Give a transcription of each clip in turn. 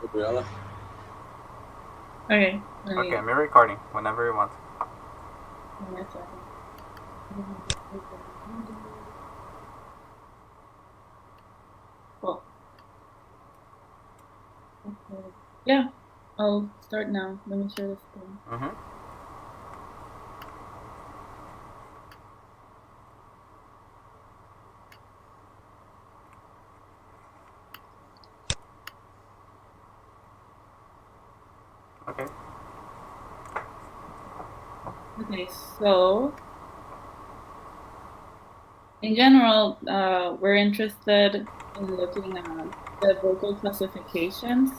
Gabriela. Okay. Okay, I'm recording whenever you want. Give me a second. Let me just open the window. Cool. Okay. Yeah, I'll start now. Let me share the screen. Okay. Okay, so in general, we're interested in looking at the vocal classifications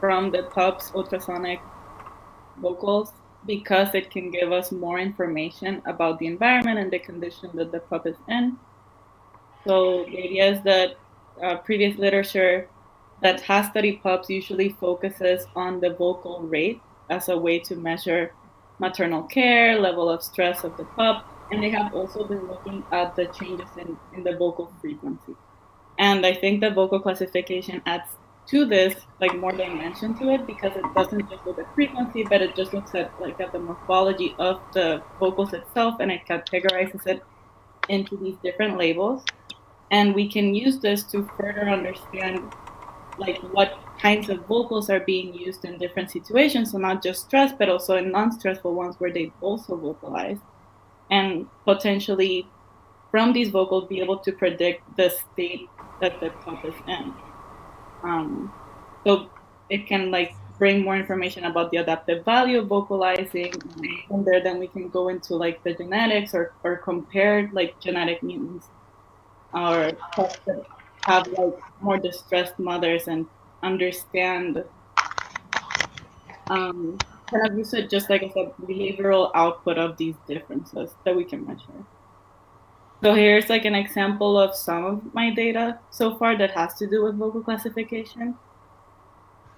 from the pup's ultrasonic vocals because it can give us more information about the environment and the condition that the pup is in. So the idea is that previous literature that has studied pups usually focuses on the vocal rate as a way to measure maternal care, level of stress of the pup, and they have also been looking at the changes in the vocal frequency. And I think the vocal classification adds to this like more dimension to it because it doesn't just look at frequency, but it just looks at like at the morphology of the vocals itself and it categorizes it into these different labels. And we can use this to further understand like what kinds of vocals are being used in different situations. So not just stress, but also in non-stressful ones where they also vocalize and potentially from these vocals be able to predict the state that the pup is in. So it can like bring more information about the adaptive value of vocalizing. From there, then we can go into like the genetics or compare like genetic mutants or pups that have like more distressed mothers and understand kind of use it just like as a behavioral output of these differences that we can measure. So here's like an example of some of my data so far that has to do with vocal classification,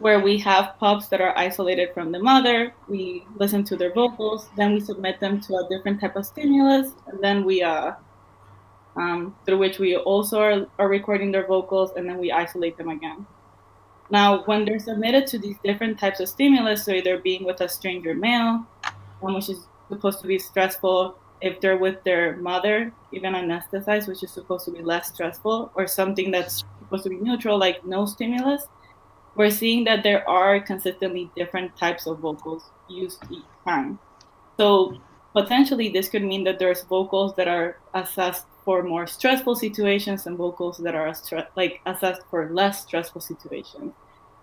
where we have pups that are isolated from the mother. We listen to their vocals, then we submit them to a different type of stimulus, and then we through which we also are recording their vocals, and then we isolate them again. Now, when they're submitted to these different types of stimulus, so either being with a stranger male, which is supposed to be stressful, if they're with their mother, even anesthetized, which is supposed to be less stressful, or something that's supposed to be neutral, like no stimulus, we're seeing that there are consistently different types of vocals used each time. So potentially this could mean that there's vocals that are assessed for more stressful situations and vocals that are like assessed for less stressful situations,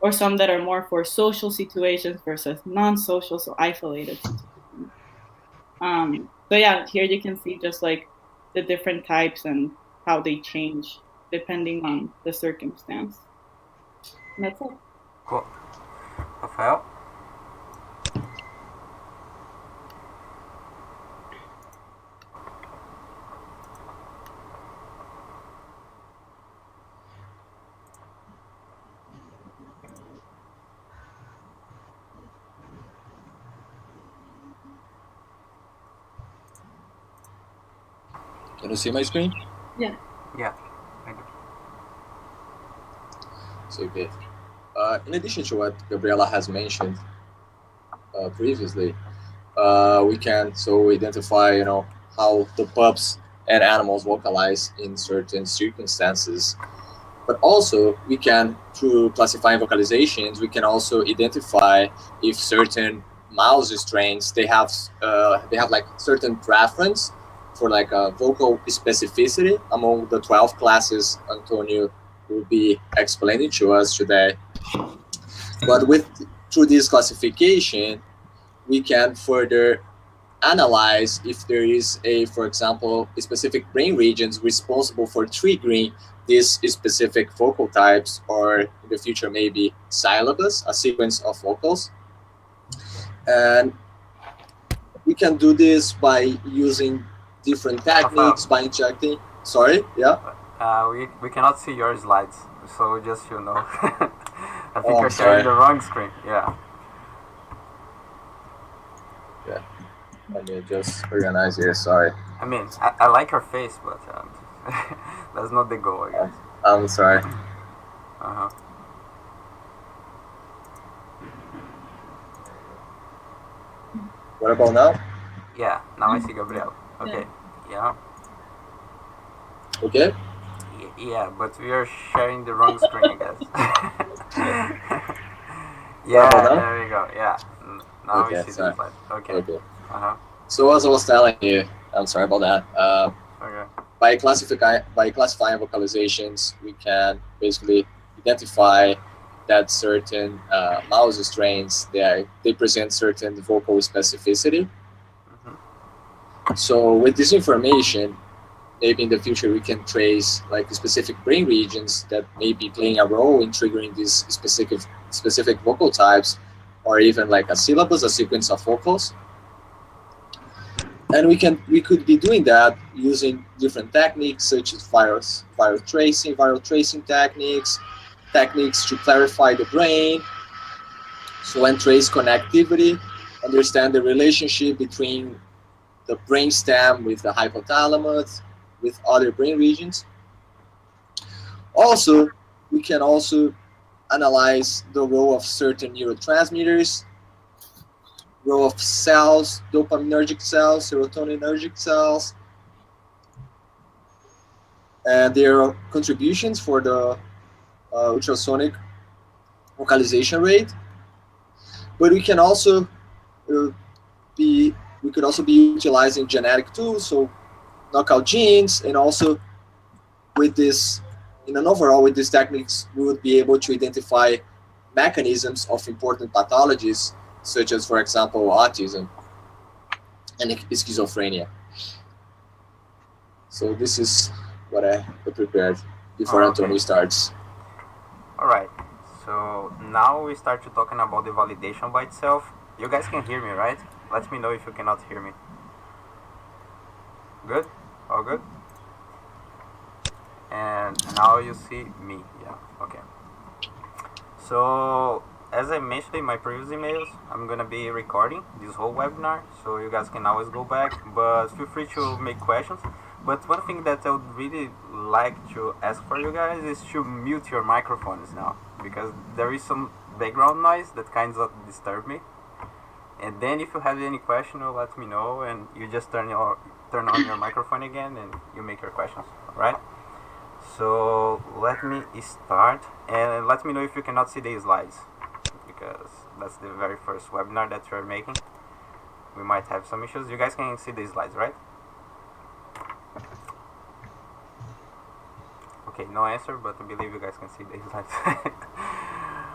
or some that are more for social situations versus non-social, so isolated situations. So yeah, here you can see just like the different types and how they change depending on the circumstance. And that's it. Cool. Rafael? Can you see my screen? Yeah. Yeah, I do. So good. In addition to what Gabriela has mentioned previously, we can so identify, how the pups and animals vocalize in certain circumstances. But also, we can, through classifying vocalizations, we can also identify if certain mouse strains they have like certain preference for like a vocal specificity among the 12 classes Antonio will be explaining to us today. But with through this classification, we can further analyze if there is for example, specific brain regions responsible for triggering these specific vocal types, or in the future maybe syllabus, a sequence of vocals. And we can do this by using different techniques, by injecting. Sorry, yeah. We cannot see your slides, so just I think you're Sorry. sharing the wrong screen. Yeah. Yeah. Let me just organize here. Sorry. I mean, I like your face, but that's not the goal, I guess. I'm sorry. Uh huh. What about now? Yeah, now I see Gabriel. Okay. Yeah. Okay. Yeah, but we are sharing the wrong screen, I guess. What about Yeah, now? there we go. Yeah. Now we Okay, see the sorry. slide. Okay. Okay. Uh huh. So as I was telling you, I'm sorry about that. Okay. By classifying vocalizations, we can basically identify that certain mouse strains they present certain vocal specificity. Mhm. So with this information, maybe in the future we can trace like specific brain regions that may be playing a role in triggering these specific vocal types, or even like a syllabus, a sequence of vocals. And we could be doing that using different techniques such as viral tracing techniques to clarify the brain, so and trace connectivity, understand the relationship between the brainstem with the hypothalamus, with other brain regions. Also, we can also analyze the role of certain neurotransmitters, role of cells, dopaminergic cells, serotoninergic cells, and their contributions for the ultrasonic vocalization rate. But uh, be we could also be utilizing genetic tools, so knockout genes, and also with this, in an overall, with these techniques, we would be able to identify mechanisms of important pathologies, such as, for example, autism and schizophrenia. So this is what I prepared before Oh, okay. Antonio starts. All right. So now we start to talking about the validation by itself. You guys can hear me, right? Let me know if you cannot hear me. Good? All good? And now you see me. Yeah. Okay. So as I mentioned in my previous emails, I'm gonna be recording this whole webinar, so you guys can always go back. But feel free to make questions. But one thing that I would really like to ask for you guys is to mute your microphones now, because there is some background noise that kind of disturb me. And then if you have any question, you let me know, and you just turn on your microphone again, and you make your questions. All right? So let me start, and let me know if you cannot see the slides, because that's the very first webinar that we're making. We might have some issues. You guys can see the slides, right? Okay, no answer, but I believe you guys can see the slides.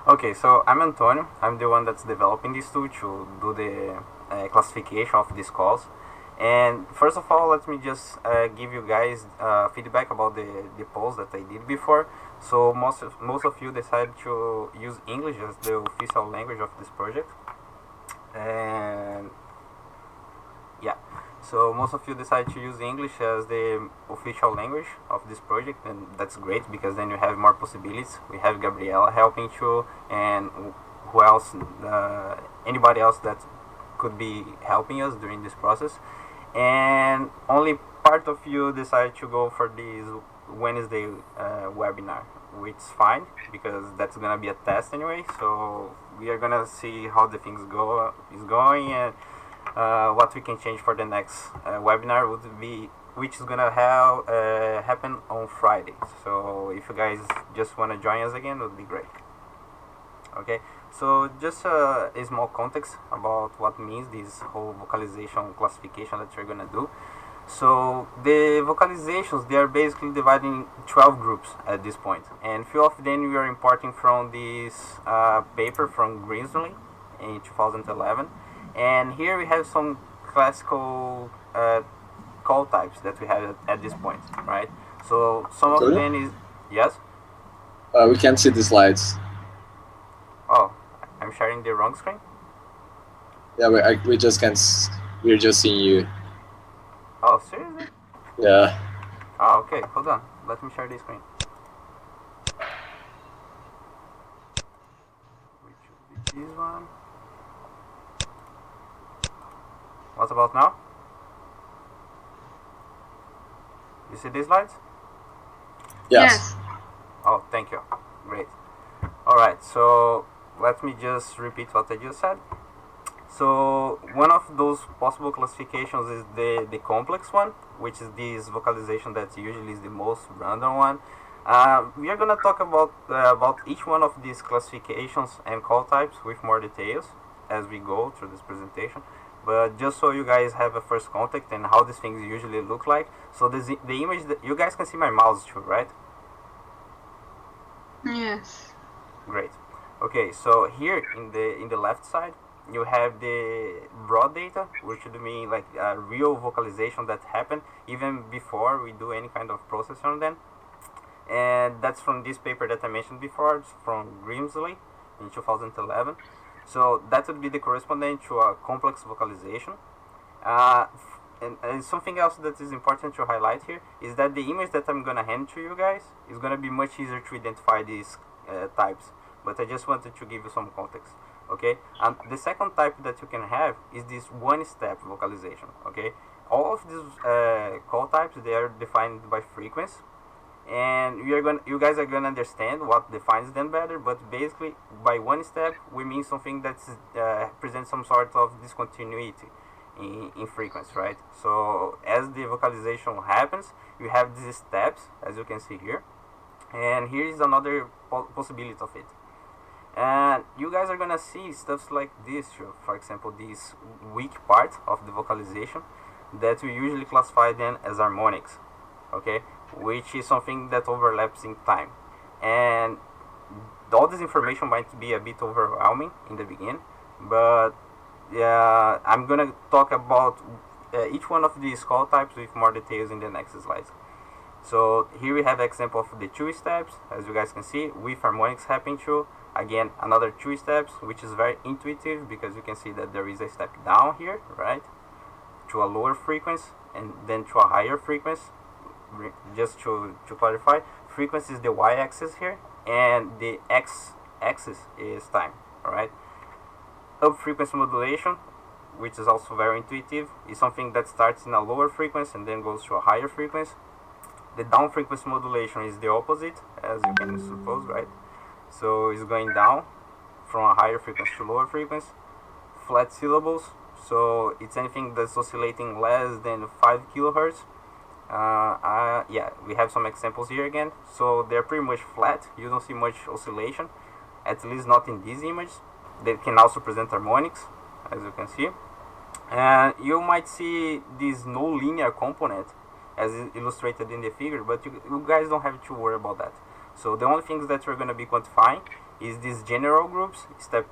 Okay, so I'm Antonio. I'm the one that's developing this tool to do the classification of these calls. And first of all, let me just give you guys feedback about the polls that I did before. So most of you decided to use English as the official language of this project, and yeah, so most of you decided to use English as the official language of this project, and that's great because then you have more possibilities. We have Gabriela helping you, and who else? Anybody else that could be helping us during this process. And only part of you decide to go for this Wednesday webinar, which is fine because that's gonna be a test anyway. So we are gonna see how the things is going, and what we can change for the next webinar would be, which is gonna happen on Friday. So if you guys just wanna join us again, it would be great. Okay, so just a small context about what means this whole vocalization classification that we're gonna do. So the vocalizations, they are basically divided in 12 groups at this point, and few of them we are importing from this paper from Greensley in 2011. And here we have some classical call types that we have at this point, right? So some of Antonio? them is, yes. We can't see the slides. Oh, I'm sharing the wrong screen. Yeah, we just can't. We're just seeing you. Oh, seriously? Yeah. Oh, okay. Hold on. Let me share the screen. Which should be this one. What about now? You see these slides? Yes. Oh, thank you. Great. Alright, so let me just repeat what I just said. So one of those possible classifications is the complex one, which is this vocalization that usually is the most random one. We are gonna talk about each one of these classifications and call types with more details as we go through this presentation. But just so you guys have a first contact and how these things usually look like. So the image that you guys can see my mouse too, right? Yes. Great. Okay, so here in the left side, you have the raw data, which would mean like a real vocalization that happened even before we do any kind of process on them. And that's from this paper that I mentioned before. It's from Grimsley in 2011. So that would be the correspondent to a complex vocalization. And something else that is important to highlight here is that the image that I'm gonna hand to you guys is gonna be much easier to identify these types. But I just wanted to give you some context. Okay. The second type that you can have is this one-step vocalization. Okay. All of these call types, they are defined by frequency, and you guys are gonna understand what defines them better. But basically, by one step, we mean something that presents some sort of discontinuity in frequency, right? So as the vocalization happens, you have these steps, as you can see here, and here is another possibility of it. And you guys are gonna see stuff like this too. For example, this weak part of the vocalization that we usually classify then as harmonics, okay, which is something that overlaps in time. And all this information might be a bit overwhelming in the beginning, but yeah, I'm gonna talk about each one of these call types with more details in the next slides. So here we have an example of the two steps, as you guys can see, with harmonics happening through. Again, another two steps, which is very intuitive because you can see that there is a step down here, right, to a lower frequency and then to a higher frequency. Just to clarify, frequency is the y-axis here, and the x-axis is time. All right. Up frequency modulation, which is also very intuitive, is something that starts in a lower frequency and then goes to a higher frequency. The down frequency modulation is the opposite, as you can suppose, right? So it's going down from a higher frequency to lower frequency. Flat syllables, so it's anything that's oscillating less than 5 kilohertz. Yeah, we have some examples here again. So they're pretty much flat. You don't see much oscillation, at least not in this image. They can also present harmonics, as you can see. And you might see this no linear component as illustrated in the figure, but you guys don't have to worry about that. So the only things that we're going to be quantifying is these general groups: step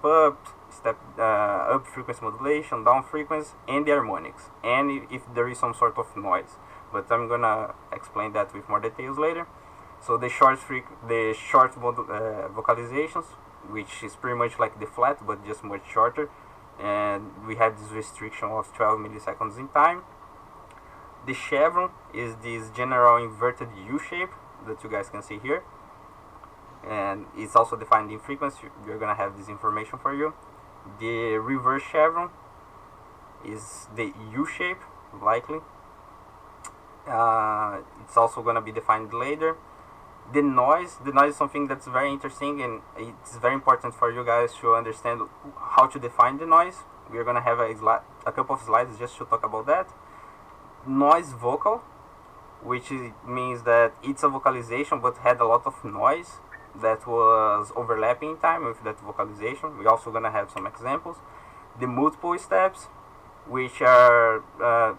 up frequency modulation, down frequency, and the harmonics, and if there is some sort of noise. But I'm gonna explain that with more details later. So the short vocalizations, which is pretty much like the flat but just much shorter, and we have this restriction of 12 milliseconds in time. The chevron is this general inverted U shape that you guys can see here, and it's also defined in frequency. We're gonna have this information for you. The reverse chevron is the U shape, likely. It's also gonna be defined later. The noise is something that's very interesting, and it's very important for you guys to understand how to define the noise. We're gonna have a couple of slides just to talk about that. Noise vocal, which means that it's a vocalization but had a lot of noise that was overlapping in time with that vocalization. We're also gonna have some examples. The multiple steps, which are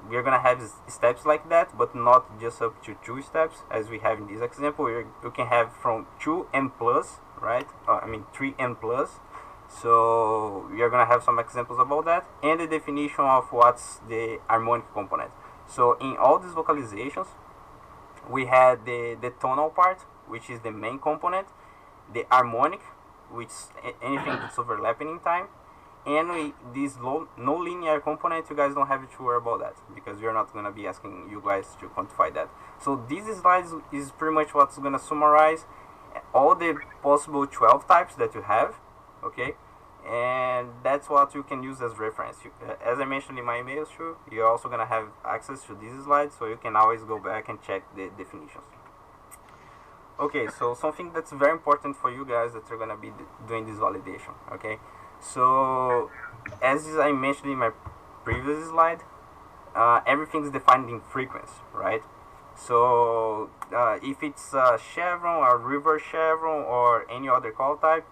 we're gonna have steps like that, but not just up to 2 steps as we have in this example. You can have from 2n plus, right? 3n plus. So we are gonna have some examples about that, and the definition of what's the harmonic component. So in all these vocalizations, we had the tonal part, which is the main component, the harmonic, which anything that's overlapping in time, and this no linear component. You guys don't have to worry about that because we're not going to be asking you guys to quantify that. So this slide is pretty much what's going to summarize all the possible 12 types that you have, okay? And that's what you can use as reference. As I mentioned in my emails too, you're also going to have access to these slides, so you can always go back and check the definitions. Okay, so something that's very important for you guys that are going to be doing this validation, okay? So as I mentioned in my previous slide, everything's defined in frequency, right? So if it's a chevron or reverse chevron or any other call type,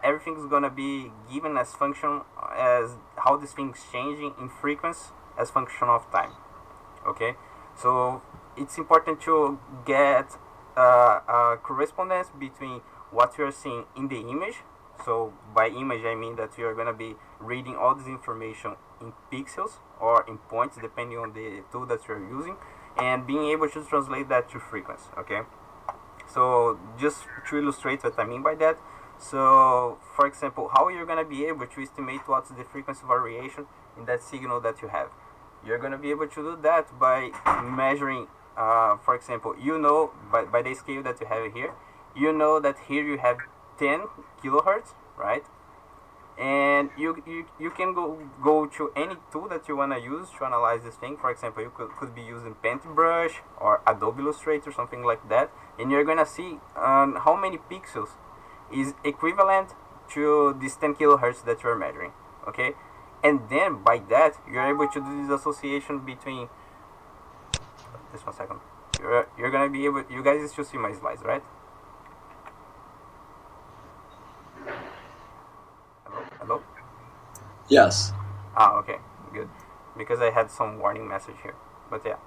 everything's gonna be given as function as how this thing's changing in frequency as function of time. Okay, so it's important to get a correspondence between what you're seeing in the image. So by image I mean that you're gonna be reading all this information in pixels or in points depending on the tool that you're using, and being able to translate that to frequency. Okay, so just to illustrate what I mean by that, so for example, how you're gonna be able to estimate what's the frequency variation in that signal that you have. You're gonna be able to do that by measuring, for example, by the scale that you have here, that here you have 10 kilohertz, right? And you can go to any tool that you want to use to analyze this thing. For example, you could be using Paintbrush or Adobe Illustrator, something like that, and you're gonna see how many pixels is equivalent to this 10 kilohertz that you're measuring. Okay, and then by that you're able to do this association between just 1 second. You're gonna be able, you guys should see my slides, right? Hello. Yes. Okay, good, because I had some warning message here, but yeah.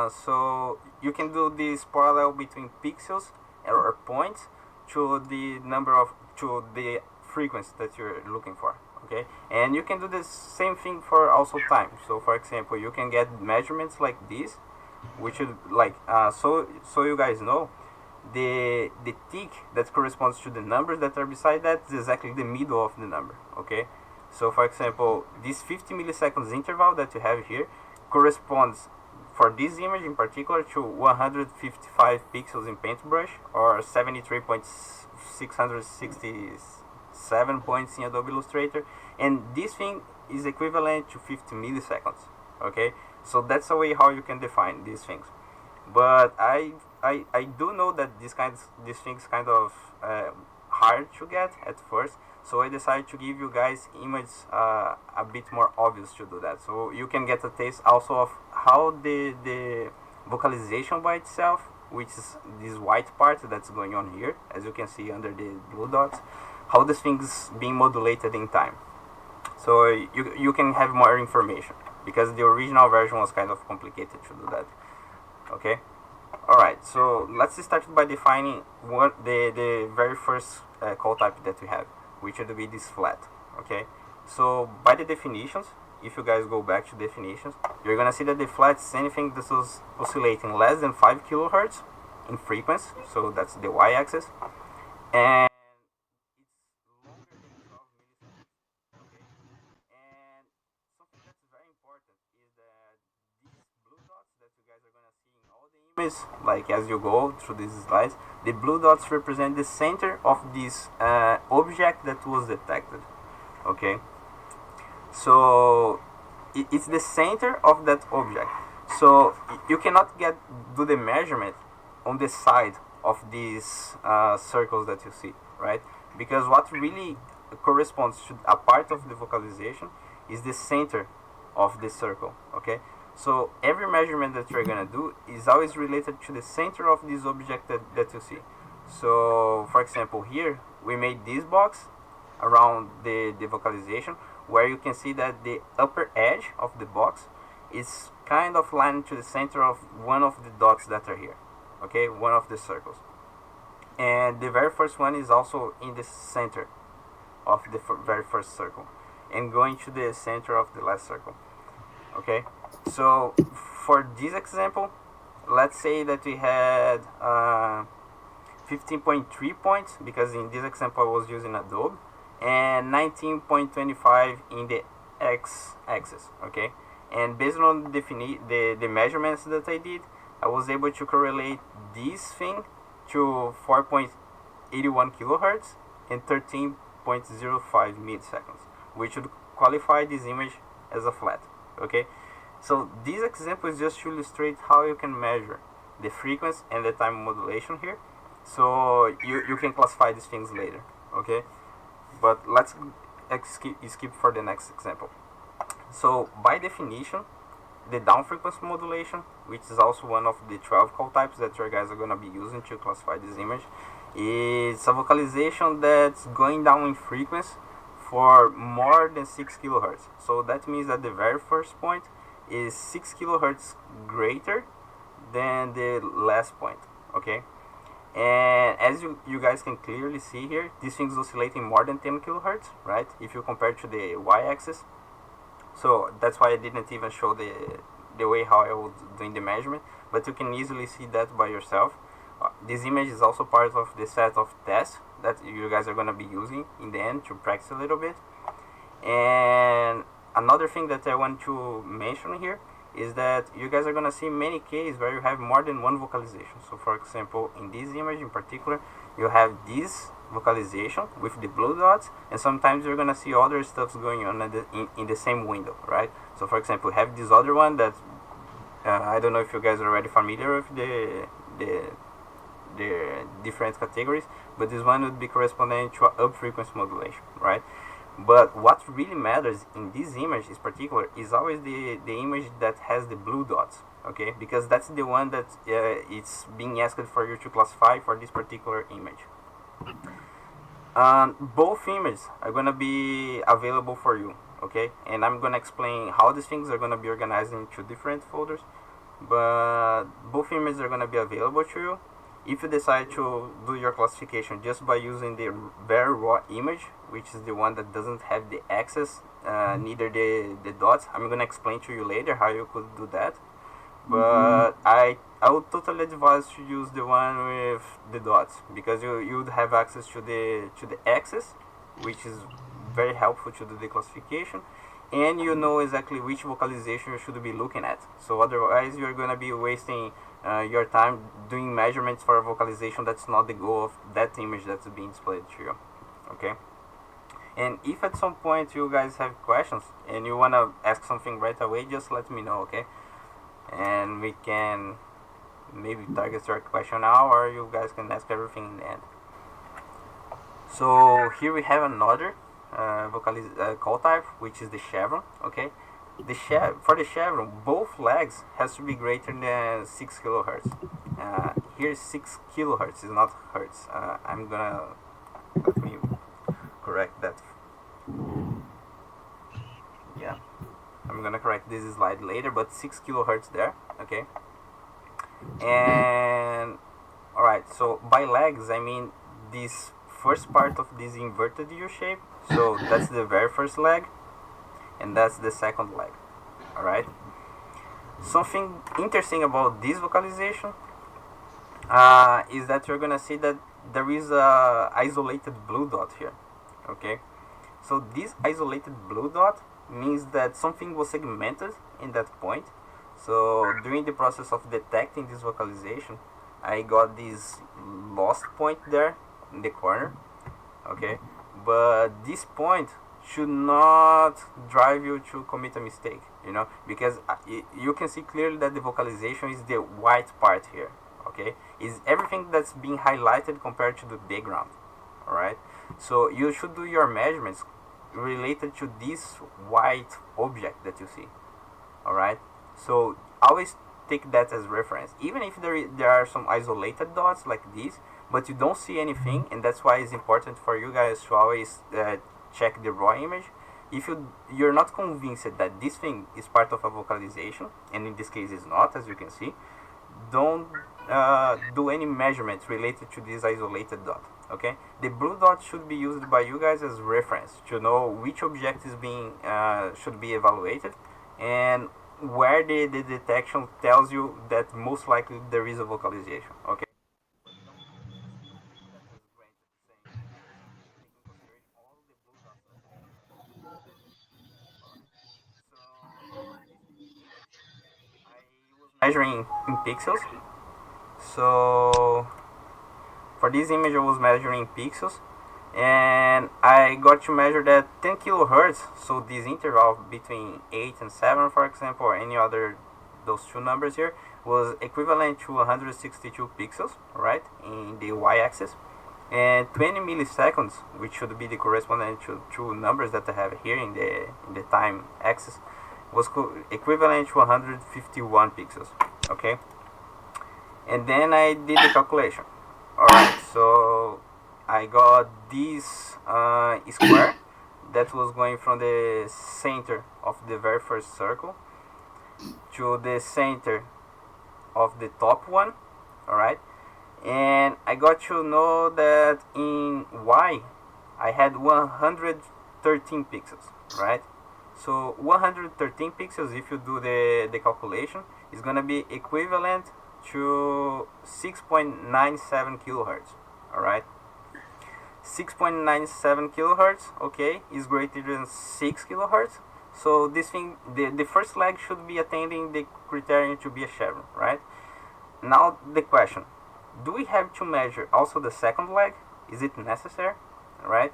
So you can do this parallel between pixels or points to the frequency that you're looking for. Okay, and you can do the same thing for also time. So for example, you can get measurements like this, which is like so you guys know, the tick that corresponds to the numbers that are beside that is exactly the middle of the number. Okay, so for example, this 50 milliseconds interval that you have here corresponds for this image in particular to 155 pixels in Paintbrush or 73.667 points in Adobe Illustrator, and this thing is equivalent to 50 milliseconds. Okay, so that's a way how you can define these things. But I do know that these things kind of hard to get at first, so I decided to give you guys images a bit more obvious to do that, so you can get a taste also of how the vocalization by itself, which is this white part that's going on here, as you can see under the blue dots, how this thing's being modulated in time. So you can have more information, because the original version was kind of complicated to do that. Okay, alright, so let's start by defining the very first call type that we have, which would be this flat. Okay, so by the definitions, if you guys go back to definitions, you're gonna see that the flat is anything that is oscillating less than 5 kilohertz in frequency, so that's the y-axis, and it's longer than 12 milliseconds. Okay, and something that's very important is that these blue dots that you guys are gonna see in all the images, like as you go through these slides, the blue dots represent the center of this object that was detected. Okay, so it's the center of that object. So you cannot do the measurement on the side of these circles that you see, right? Because what really corresponds to a part of the vocalization is the center of the circle. Okay, so every measurement that you're gonna do is always related to the center of this object that you see. So for example, here we made this box around the vocalization, where you can see that the upper edge of the box is kind of lined to the center of one of the dots that are here. Okay, one of the circles, and the very first one is also in the center of the very first circle, and going to the center of the last circle. Okay, so for this example, let's say that we had 15.3 points, because in this example I was using Adobe, and 19.25 in the x-axis. Okay, and based on the measurements that I did, I was able to correlate this thing to 4.81 kilohertz and 13.05 milliseconds, which would qualify this image as a flat. Okay, so this example is just to illustrate how you can measure the frequency and the time modulation here, so you can classify these things later. Okay, But let's skip for the next example. So by definition, the down frequency modulation, which is also one of the 12 call types that you guys are going to be using to classify this image, is a vocalization that's going down in frequency for more than 6 kilohertz. So that means that the very first point is 6 kilohertz greater than the last point, okay? And as you guys can clearly see here, this thing is oscillating more than 10 kilohertz, right? If you compare to the y-axis. So that's why I didn't even show the way how I was doing the measurement, but you can easily see that by yourself. This image is also part of the set of tests that you guys are going to be using in the end to practice a little bit. And another thing that I want to mention here is that you guys are going to see many cases where you have more than one vocalization. So for example, in this image in particular, you have this vocalization with the blue dots, and sometimes you're going to see other stuff going on in the same window, right? So for example, we have this other one that I don't know if you guys are already familiar with the different categories, but this one would be corresponding to up frequency modulation, right? But what really matters in this image is particular is always the image that has the blue dots, okay? Because that's the one that it's being asked for you to classify for this particular image. Both images are going to be available for you, okay? And I'm going to explain how these things are going to be organized into different folders, but both images are going to be available to you. If you decide to do your classification just by using the very raw image, which is the one that doesn't have the axis, neither the dots, I'm going to explain to you later how you could do that. But I would totally advise to use the one with the dots, because you would have access to the axis, which is very helpful to do the classification, and you know exactly which vocalization you should be looking at. So otherwise you're going to be wasting your time doing measurements for a vocalization that's not the goal of that image that's being displayed to you, okay? And if at some point you guys have questions and you want to ask something right away, just let me know, okay? And we can maybe target your question now, or you guys can ask everything in the end. So here we have another call type, which is the chevron, okay? For the chevron, both legs has to be greater than 6 kilohertz. Here 6 kilohertz is not hertz. I'm gonna, let me correct that. Yeah, I'm gonna correct this slide later, but 6 kilohertz there, okay? And alright, so by legs I mean this first part of this inverted U shape. So that's the very first leg, and that's the second leg. Alright, something interesting about this vocalization is that you're gonna see that there is a isolated blue dot here, okay? So this isolated blue dot means that something was segmented in that point. So during the process of detecting this vocalization, I got this lost point there in the corner, okay? But this point should not drive you to commit a mistake, you know, because you can see clearly that the vocalization is the white part here, okay? Is everything that's being highlighted compared to the background, all right? So you should do your measurements related to this white object that you see, all right? So always take that as reference, even if there are some isolated dots like this, but you don't see anything, and that's why it's important for you guys to always check the raw image. If you're not convinced that this thing is part of a vocalization, and in this case it's not, as you can see, don't do any measurements related to this isolated dot, okay? The blue dot should be used by you guys as reference to know which object is being should be evaluated, and where the detection tells you that most likely there is a vocalization, okay? Measuring in pixels. So for this image I was measuring pixels, and I got to measure that 10 kilohertz, so this interval between 8 and 7, for example, or any other those two numbers here, was equivalent to 162 pixels, right, in the y-axis. and 20 milliseconds, which should be the corresponding to numbers that I have here in the time axis, was equivalent to 151 pixels. Okay, and then I did the calculation. Alright, so I got this square that was going from the center of the very first circle to the center of the top one. Alright, and I got to know that in Y I had 113 pixels, right? So 113 pixels, if you do the calculation, is gonna be equivalent to 6.97 kilohertz. Alright, 6.97 kilohertz, okay, is greater than 6 kilohertz. So this thing, the first leg should be attaining the criterion to be a chevron, right? Now the question, do we have to measure also the second leg? Is it necessary, right?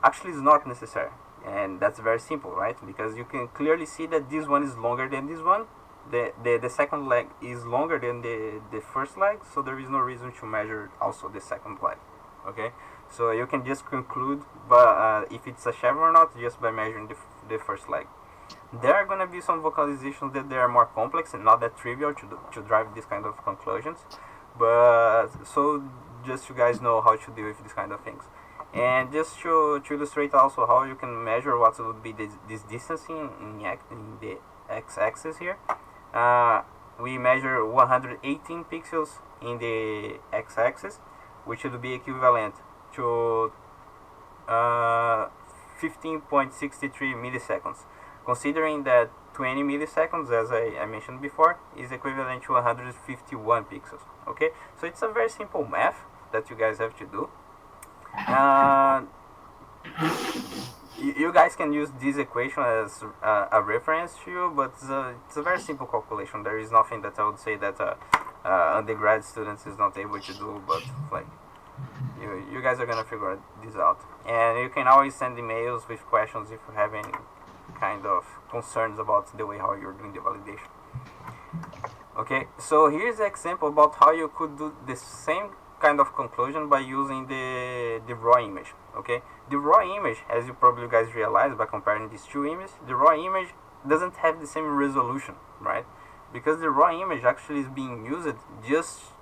Actually, it's not necessary, and that's very simple, right? Because you can clearly see that this one is longer than this one. The second leg is longer than the first leg, so there is no reason to measure also the second leg. Okay, so you can just conclude if it's a chevron or not just by measuring the first leg. There are going to be some vocalizations that they are more complex and not that trivial to drive these kind of conclusions, but so just you guys know how to deal with these kind of things. And just to illustrate also how you can measure what would be this distance in the x-axis here, we measure 118 pixels in the x-axis, which would be equivalent to 15.63 milliseconds, considering that 20 milliseconds, as I mentioned before, is equivalent to 151 pixels. Okay, so it's a very simple math that you guys have to do. You guys can use this equation as a reference to you, but it's a very simple calculation. There is nothing that I would say that undergrad students is not able to do, but like you guys are gonna figure this out. And you can always send emails with questions if you have any kind of concerns about the way how you're doing the validation. Okay, so here's an example about how you could do the same kind of conclusion by using the raw image. Okay, the raw image, as you probably guys realize by comparing these two images, the raw image doesn't have the same resolution, right? Because the raw image actually is being used just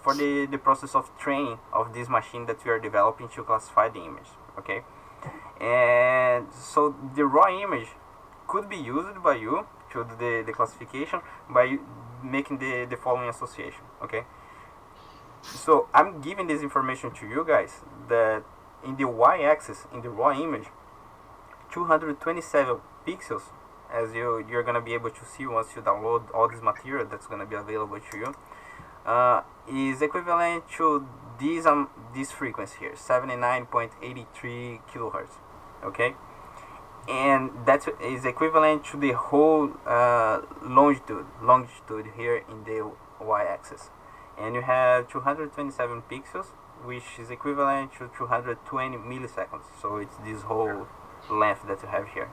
for the process of training of this machine that we are developing to classify the image. Okay, and so the raw image could be used by you to do the classification by making the following association. Okay, so I'm giving this information to you guys that in the y-axis, in the raw image, 227 pixels, as you're gonna be able to see once you download all this material that's gonna be available to you, is equivalent to this frequency here, 79.83 kilohertz. Okay, and that is equivalent to the whole longitude here in the y-axis. And you have 227 pixels, which is equivalent to 220 milliseconds. So it's this whole length that you have here.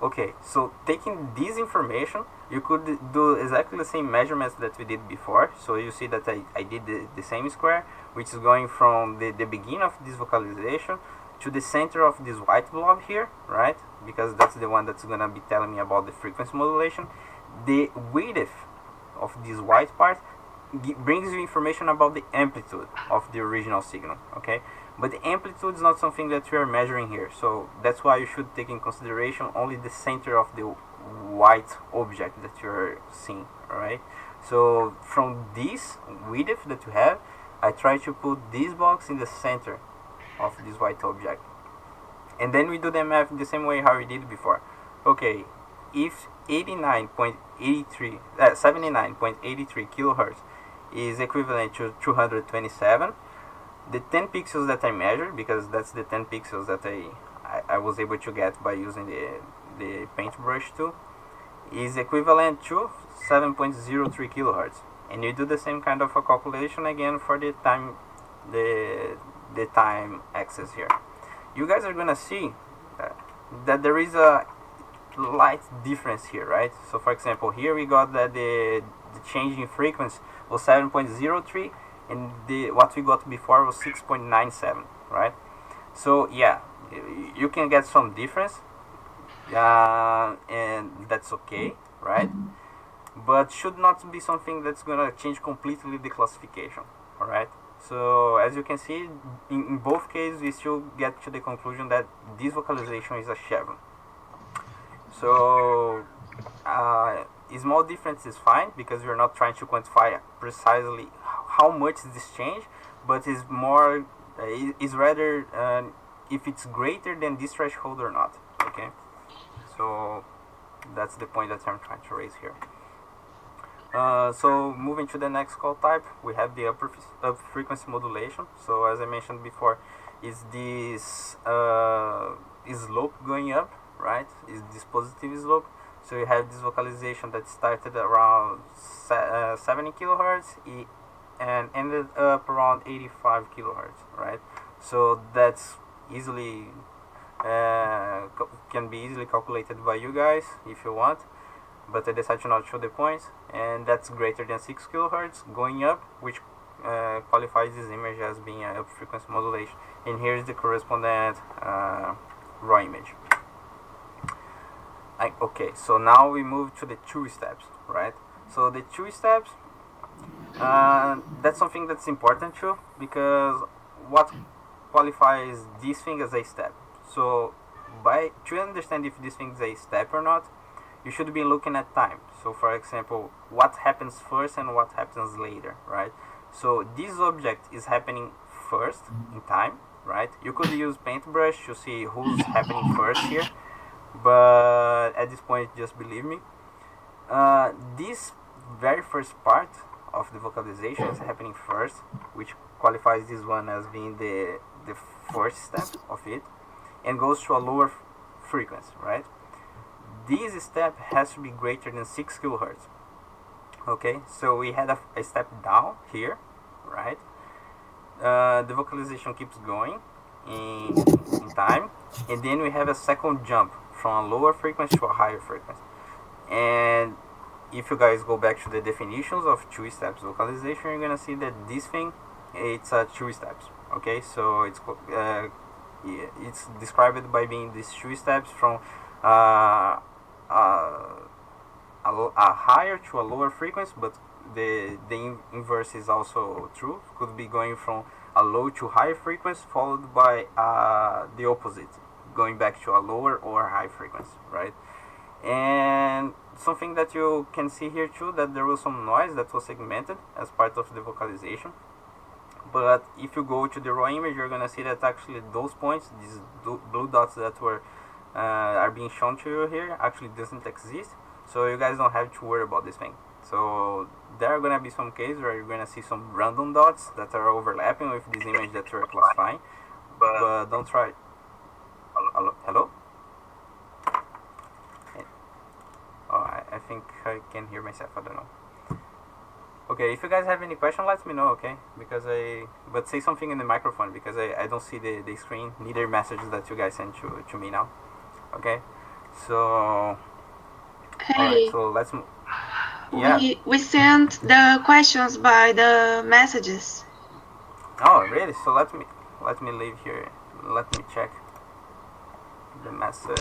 Okay, so taking this information, you could do exactly the same measurements that we did before. So you see that I did the same square, which is going from the beginning of this vocalization to the center of this white blob here, right? Because that's the one that's gonna be telling me about the frequency modulation. The width of this white part brings you information about the amplitude of the original signal. Okay, but the amplitude is not something that we are measuring here, so that's why you should take in consideration only the center of the white object that you're seeing. Alright, so from this width that you have, I try to put this box in the center of this white object, and then we do the math the same way how we did before. Okay, if 79.83 kilohertz is equivalent to 227, the 10 pixels that I measured, because that's the 10 pixels that I was able to get by using the paintbrush tool, is equivalent to 7.03 kilohertz. And you do the same kind of a calculation again for the time axis here. You guys are gonna see that there is a light difference here, right? So for example, here we got that the change in frequency was 7.03, and what we got before was 6.97, right? So yeah, you can get some difference, and that's okay, right? But should not be something that's gonna change completely the classification, all right? So as you can see, in both cases, we still get to the conclusion that this vocalization is a chevron. So a small difference is fine because we're not trying to quantify precisely how much this change, but is more is rather if it's greater than this threshold or not. Okay, so that's the point that I'm trying to raise here. So moving to the next call type, we have the upper frequency modulation. So as I mentioned before, is this slope going up, right? Is this positive slope? So you have this vocalization that started around 70 kilohertz and ended up around 85 kilohertz, right? So that's easily can be easily calculated by you guys if you want, but I decided to not show the points, and that's greater than 6 kilohertz going up, which qualifies this image as being a frequency modulation. And here's the correspondent raw image. Okay, so now we move to the two steps, right? So the two steps, that's something that's important too, because what qualifies this thing as a step? So to understand if this thing is a step or not, you should be looking at time. So for example, what happens first and what happens later, right? So this object is happening first in time, right? You could use paintbrush to see who's happening first here, but at this point, just believe me. This very first part of the vocalization is happening first, which qualifies this one as being the first step of it, and goes to a lower frequency, right? This step has to be greater than 6 kilohertz. Okay, so we had a step down here, right? The vocalization keeps going in time, and then we have a second jump from a lower frequency to a higher frequency. And if you guys go back to the definitions of two steps vocalization, you're gonna see that this thing, it's two steps. Okay, so it's described by being these two steps from a higher to a lower frequency, but the inverse is also true. Could be going from a low to high frequency followed by the opposite, going back to a lower or high frequency, right? And something that you can see here too, that there was some noise that was segmented as part of the vocalization. But if you go to the raw image, you're gonna see that actually those points, these blue dots that were are being shown to you here, actually doesn't exist. So you guys don't have to worry about this thing. So there are gonna be some cases where you're gonna see some random dots that are overlapping with this image that you're classifying, but don't try. Hello? Oh, I think I can hear myself. I don't know. Okay, if you guys have any question, let me know, okay? But say something in the microphone because I don't see the screen, neither messages that you guys sent to me now. Okay, so Hey, alright, so let's yeah. we sent the questions by the messages. Oh, really? So let me leave here. Let me check the message.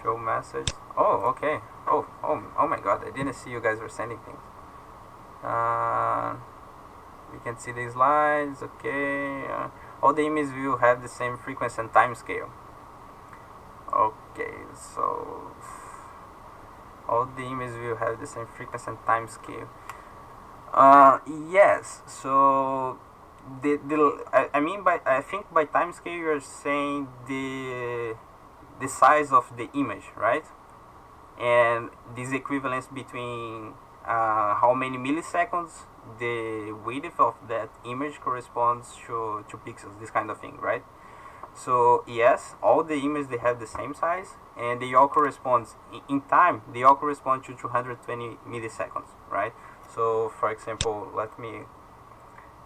Show message. Oh, okay. Oh my God! I didn't see you guys were sending things. You can see the slides. Okay. All the images will have the same frequency and time scale. Okay, so all the images will have the same frequency and time scale. Yes. So I think by time scale you're saying the size of the image, right? And this equivalence between how many milliseconds the width of that image corresponds to pixels, this kind of thing, right? So yes, all the images, they have the same size, and they all correspond in time. They all correspond to 220 milliseconds, right? So for example, let me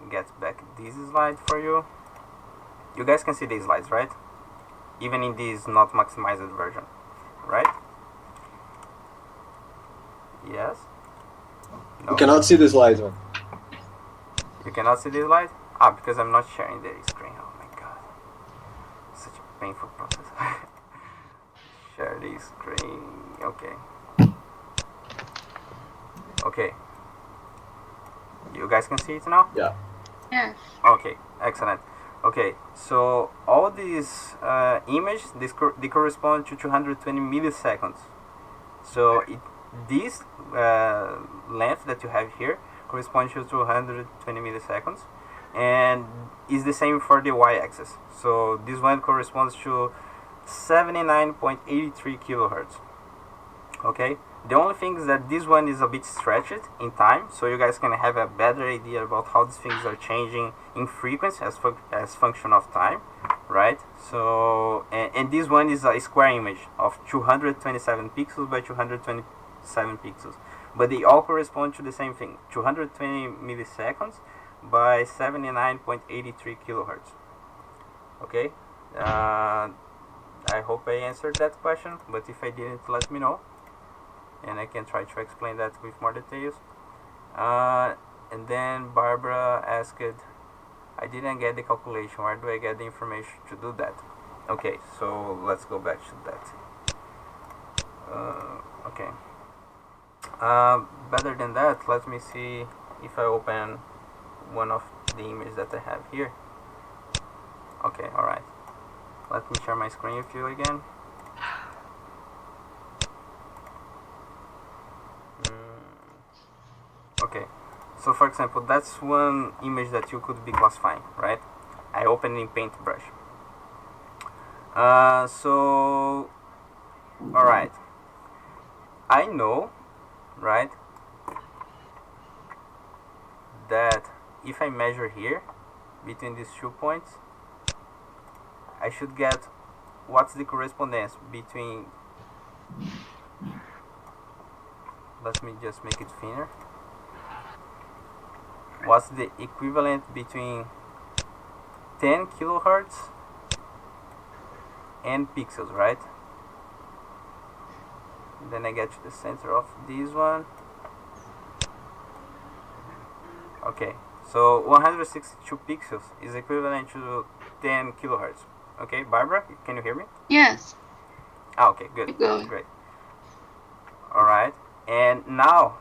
get back this slide for you. You guys can see these slides, right? Even in this not maximized version, right? Yes? No? You cannot see the slides, man. You cannot see the slide? Ah, because I'm not sharing the screen. Oh my god. Such a painful process. Share the screen. Okay. Okay. You guys can see it now? Yeah. Yes. Okay, excellent. Okay, so all these images, they correspond to 220 milliseconds. So this length that you have here corresponds to 220 milliseconds, and is the same for the y-axis. So this one corresponds to 79.83 kilohertz. Okay, the only thing is that this one is a bit stretched in time, so you guys can have a better idea about how these things are changing in frequency as function of time, right? So and this one is a square image of 227 pixels by 227 pixels, but they all correspond to the same thing, 220 milliseconds by 79.83 kilohertz. Okay, I hope I answered that question, but if I didn't, let me know and I can try to explain that with more details. And then Barbara asked, I didn't get the calculation, where do I get the information to do that? Okay, so let's go back to that. Okay. Better than that, let me see if I open one of the images that I have here. Okay, alright. Let me share my screen with you again. Okay, so for example, that's one image that you could be classifying, right? I open in Paintbrush. So, alright. I know, right, that if I measure here, between these 2 points, I should get what's the correspondence between, let me just make it thinner. What's the equivalent between 10 kilohertz and pixels, right? Then I get to the center of this one. Okay, so 162 pixels is equivalent to 10 kilohertz. Okay, Barbara, can you hear me? Yes. Ah, okay, good. Keep going. Great. Alright, and now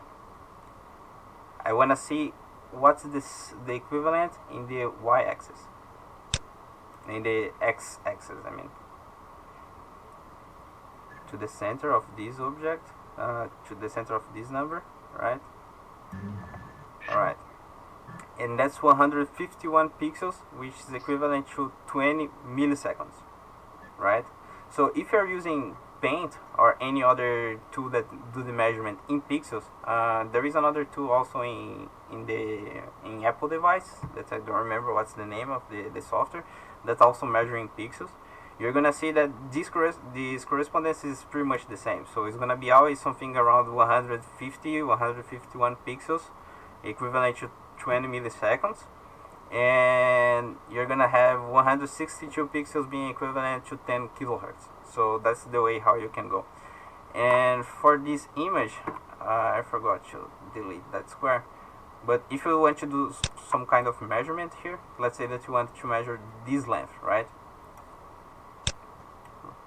I want to see what's the equivalent in the y-axis, in the x-axis, I mean, to the center of this object, to the center of this number, right? Alright, and that's 151 pixels, which is equivalent to 20 milliseconds, right? So if you're using Paint or any other tool that do the measurement in pixels, there is another tool also in Apple device that I don't remember what's the name of the software, that's also measuring pixels. You're gonna see that this correspondence is pretty much the same, so it's gonna be always something around 151 pixels, equivalent to 20 milliseconds, and you're gonna have 162 pixels being equivalent to 10 kilohertz. So that's the way how you can go. And for this image, I forgot to delete that square, but if you want to do some kind of measurement here, let's say that you want to measure this length, right?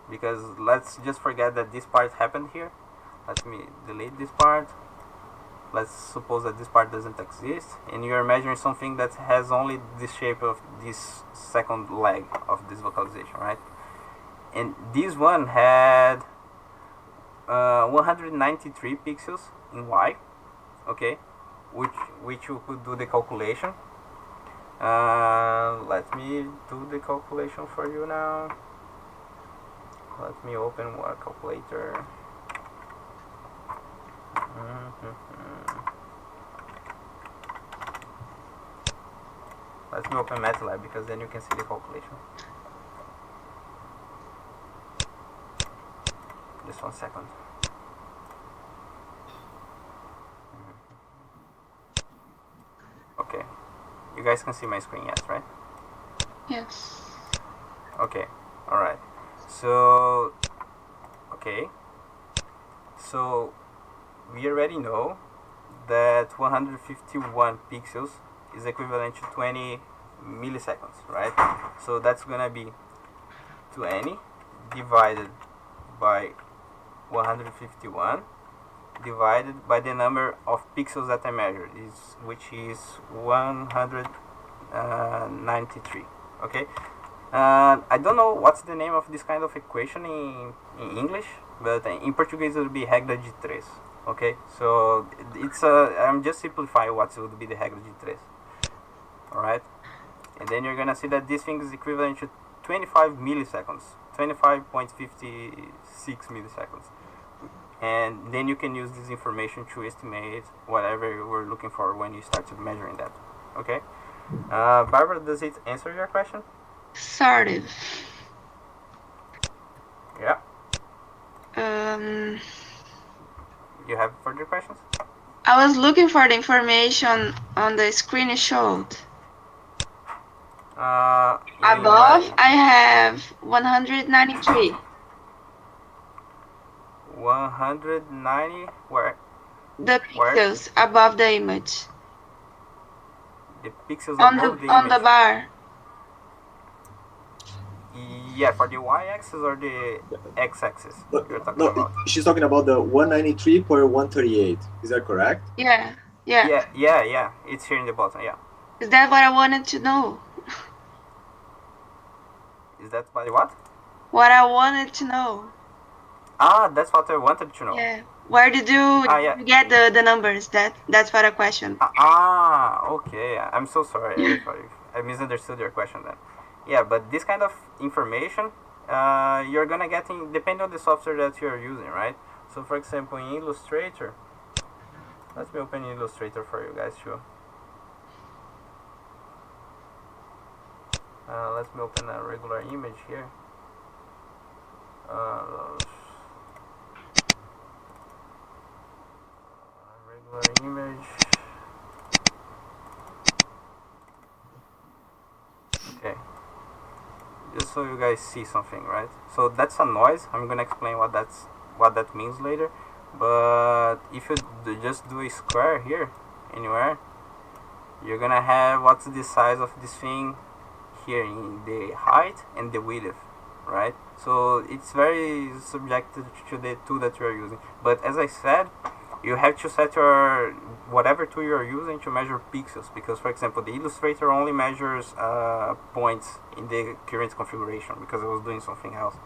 Because let's just forget that this part happened here. Let me delete this part. Let's suppose that this part doesn't exist, and you're measuring something that has only the shape of this second leg of this vocalization, right? And this one had 193 pixels in Y, okay, which you could do the calculation. Let me do the calculation for you now. Let me open one calculator. Let me open MATLAB because then you can see the calculation. Just 1 second. Okay, you guys can see my screen yet, right? Yes. Okay, alright. So, okay. So, we already know that 151 pixels is equivalent to 20 milliseconds, right? So that's gonna be 20 divided by 151 divided by the number of pixels that I measured, which is 193. Okay. I don't know what's the name of this kind of equation in English, but in Portuguese it would be regra de três. Okay, so I'm just simplifying what would be the regra de três. Alright, and then you're gonna see that this thing is equivalent to 25 milliseconds, 25.56 milliseconds. And then you can use this information to estimate whatever you were looking for when you started measuring that. Okay, Barbara, does it answer your question? Sort of. Yeah. Um, You have further questions? I was looking for the information on the screen it showed. Above, I have 193. 190 where? The pixels above the image. The pixels On above the the on image. the bar. Yeah, for the y-axis or the x-axis you're talking about? She's talking about the 193 per 138. Is that correct? Yeah. Yeah. It's here in the bottom. Yeah. Is that what I wanted to know? Is that by what? What I wanted to know. Ah, that's what I wanted to know. Yeah. Where did you get the numbers? That's what a question. Okay. I'm so sorry. I misunderstood your question then. Yeah, but this kind of information, you're gonna get depending on the software that you're using, right? So, for example, in Illustrator, let me open Illustrator for you guys too. Let me open a regular image here. Regular image. Okay. Just so you guys see something, right? So that's a noise. I'm gonna explain what that means later. But if you just do a square here, anywhere, you're gonna have what's the size of this thing here in the height and the width, right? So it's very subjective to the tool that you're using. But as I said, you have to set your whatever tool you're using to measure pixels, because for example the Illustrator only measures points in the current configuration because I was doing something else.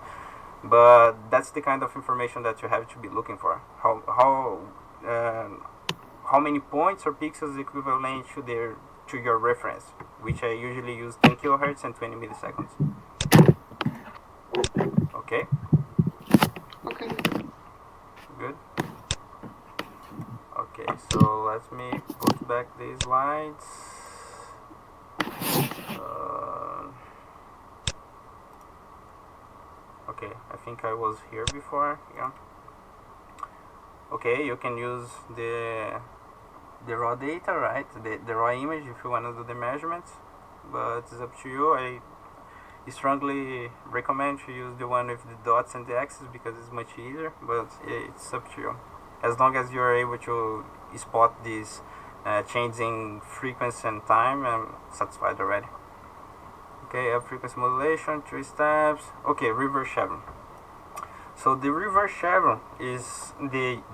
But that's the kind of information that you have to be looking for. How many points or pixels is equivalent to your reference, which I usually use 10 kilohertz and 20 milliseconds. Okay. Okay. Good. Okay, so let me put back these slides. Okay, I think I was here before. Yeah. Okay, you can use the raw data, right? The raw image if you want to do the measurements, but it's up to you. I strongly recommend to use the one with the dots and the axes because it's much easier, but it's up to you. As long as you're able to spot these changing frequency and time, I'm satisfied already. Okay, frequency modulation, 3 steps. Okay, reverse chevron. So the reverse chevron is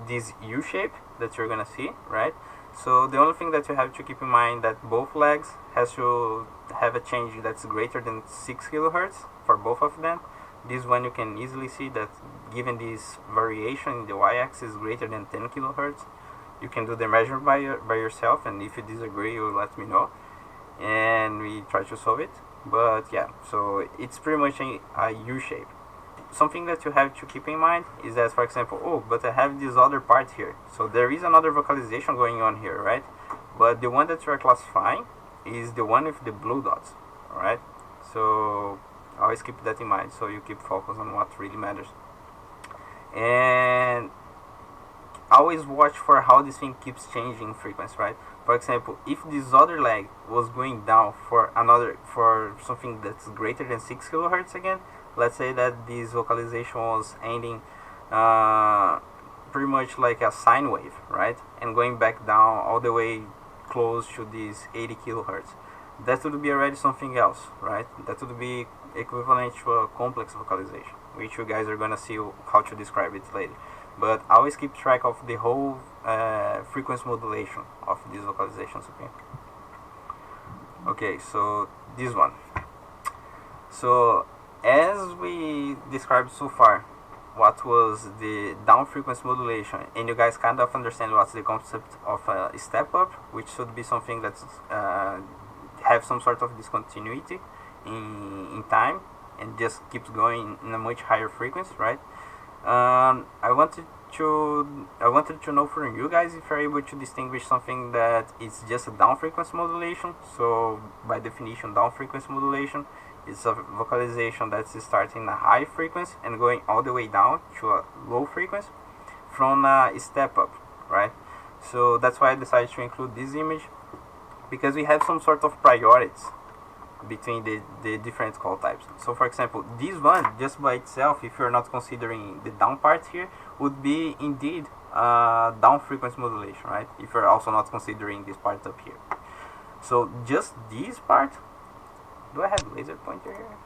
this U shape that you're gonna see, right? So the only thing that you have to keep in mind that both legs has to have a change that's greater than 6 kilohertz for both of them. This one you can easily see that given this variation in the y-axis is greater than 10 kilohertz. You can do the measure by yourself, and if you disagree, you let me know, and we try to solve it. But yeah, so it's pretty much a U shape. Something that you have to keep in mind is that, for example, oh, but I have this other part here. So there is another vocalization going on here, right? But the one that you are classifying is the one with the blue dots, alright? So always keep that in mind so you keep focused on what really matters. And always watch for how this thing keeps changing in frequency, right? For example, if this other leg was going down for something that's greater than 6 kilohertz again, let's say that this vocalization was ending pretty much like a sine wave, right? And going back down all the way close to these 80 kilohertz. That would be already something else, right? That would be equivalent to a complex vocalization, which you guys are gonna see how to describe it later. But always keep track of the whole frequency modulation of these vocalizations, okay? Okay, so this one. So as we described so far, what was the down frequency modulation, and you guys kind of understand what's the concept of a step up, which should be something that's have some sort of discontinuity in time and just keeps going in a much higher frequency, right? I wanted to know from you guys if you're able to distinguish something that is just a down frequency modulation. So by definition, down frequency modulation is a vocalization that's starting a high frequency and going all the way down to a low frequency from a step up, right? So that's why I decided to include this image, because we have some sort of priorities between the different call types. So for example, this one just by itself, if you're not considering the down part here, would be indeed down frequency modulation, right? If you're also not considering this part up here. So just this part, do I have laser pointer here?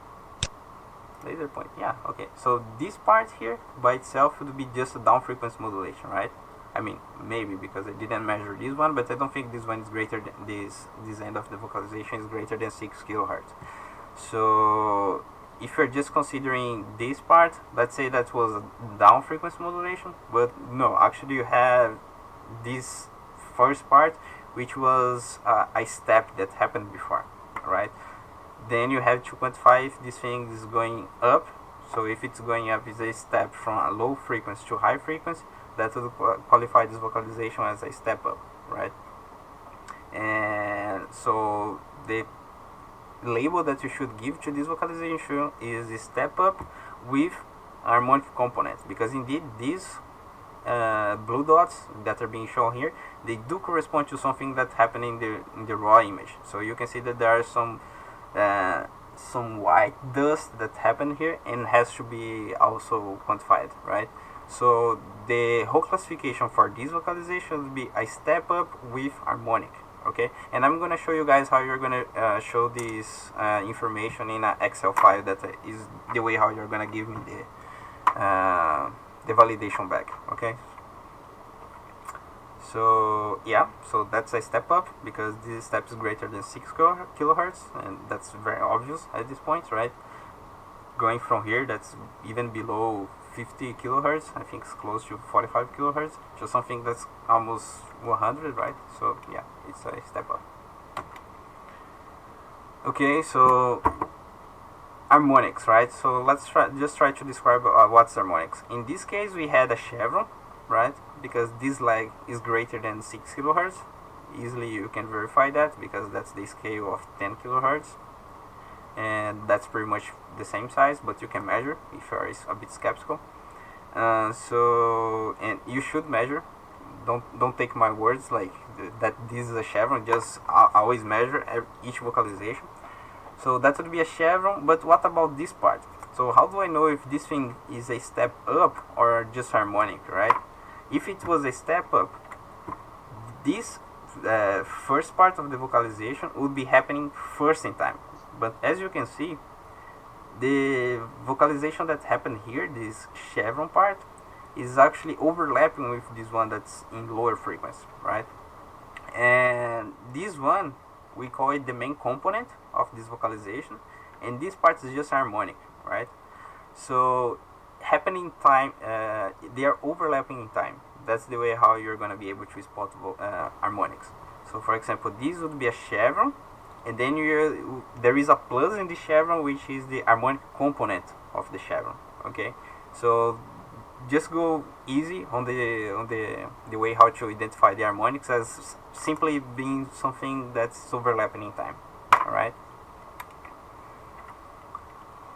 Laser point, yeah, okay. So this part here by itself would be just a down frequency modulation, right? I mean, maybe, because I didn't measure this one, but I don't think this one is greater than this end of the vocalization is greater than 6 kilohertz. So if you're just considering this part, let's say that was a down frequency modulation, but no, actually you have this first part, which was a step that happened before, right? Then you have to quantify if this thing is going up. So if it's going up, is a step from a low frequency to high frequency, that would qualify this vocalization as a step up, right? And so the label that you should give to this vocalization is a step up with harmonic components, because indeed these blue dots that are being shown here, they do correspond to something that happened in the raw image. So you can see that there are some white dust that happened here and has to be also quantified, right? So the whole classification for this vocalization will be a step up with harmonic, okay? And I'm gonna show you guys how you're gonna show this information in an Excel file. That is the way how you're gonna give me the validation back, okay? So yeah, so that's a step up because this step is greater than 6 kilohertz, and that's very obvious at this point, right? Going from here, that's even below 50 kilohertz. I think it's close to 45 kilohertz, just something that's almost 100, right? So yeah, it's a step up. Okay, so harmonics, right? So let's try to describe what's harmonics. In this case, we had a chevron, right? Because this lag is greater than 6 kilohertz. Easily you can verify that because that's the scale of 10 kilohertz, and that's pretty much the same size, but you can measure if you are a bit skeptical. So, and you should measure. Don't take my words like that this is a chevron. Just always measure each vocalization. So that would be a chevron. But what about this part? So how do I know if this thing is a step up or just harmonic, right? If it was a step up, this first part of the vocalization would be happening first in time. But as you can see, the vocalization that happened here, this chevron part, is actually overlapping with this one that's in lower frequency, right? And this one, we call it the main component of this vocalization, and this part is just harmonic, right? So happening time, they are overlapping in time. That's the way how you're going to be able to spot harmonics. So for example, this would be a chevron, and then there is a plus in the chevron, which is the harmonic component of the chevron, okay? So just go easy on the way how to identify the harmonics as simply being something that's overlapping in time, all right?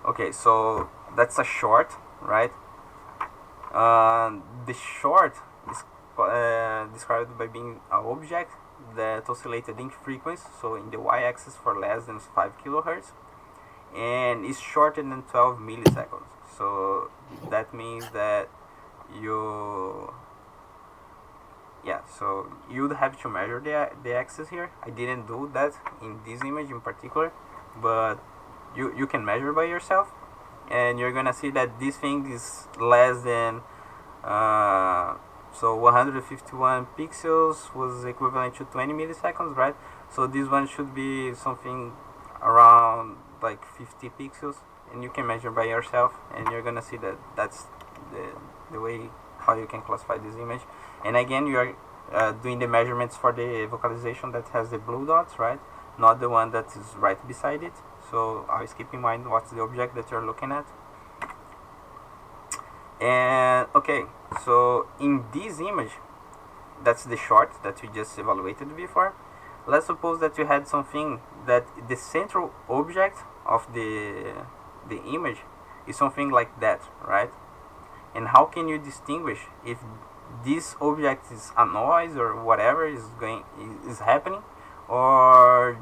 Okay, so that's a short, right? The short is described by being an object that oscillated in frequency, so in the y-axis for less than 5 kilohertz, and is shorter than 12 milliseconds. So that means that yeah, so you'd have to measure the axis here. I didn't do that in this image in particular, but you can measure by yourself, and you're gonna see that this thing is less than so 151 pixels was equivalent to 20 milliseconds, right? So this one should be something around like 50 pixels, and you can measure by yourself, and you're gonna see that that's the way how you can classify this image. And again, you are doing the measurements for the vocalization that has the blue dots, right? Not the one that is right beside it. So always keep in mind what's the object that you're looking at. And okay, so in this image, that's the short that we just evaluated before. Let's suppose that you had something that the central object of the image is something like that, right? And how can you distinguish if this object is a noise or whatever is happening, or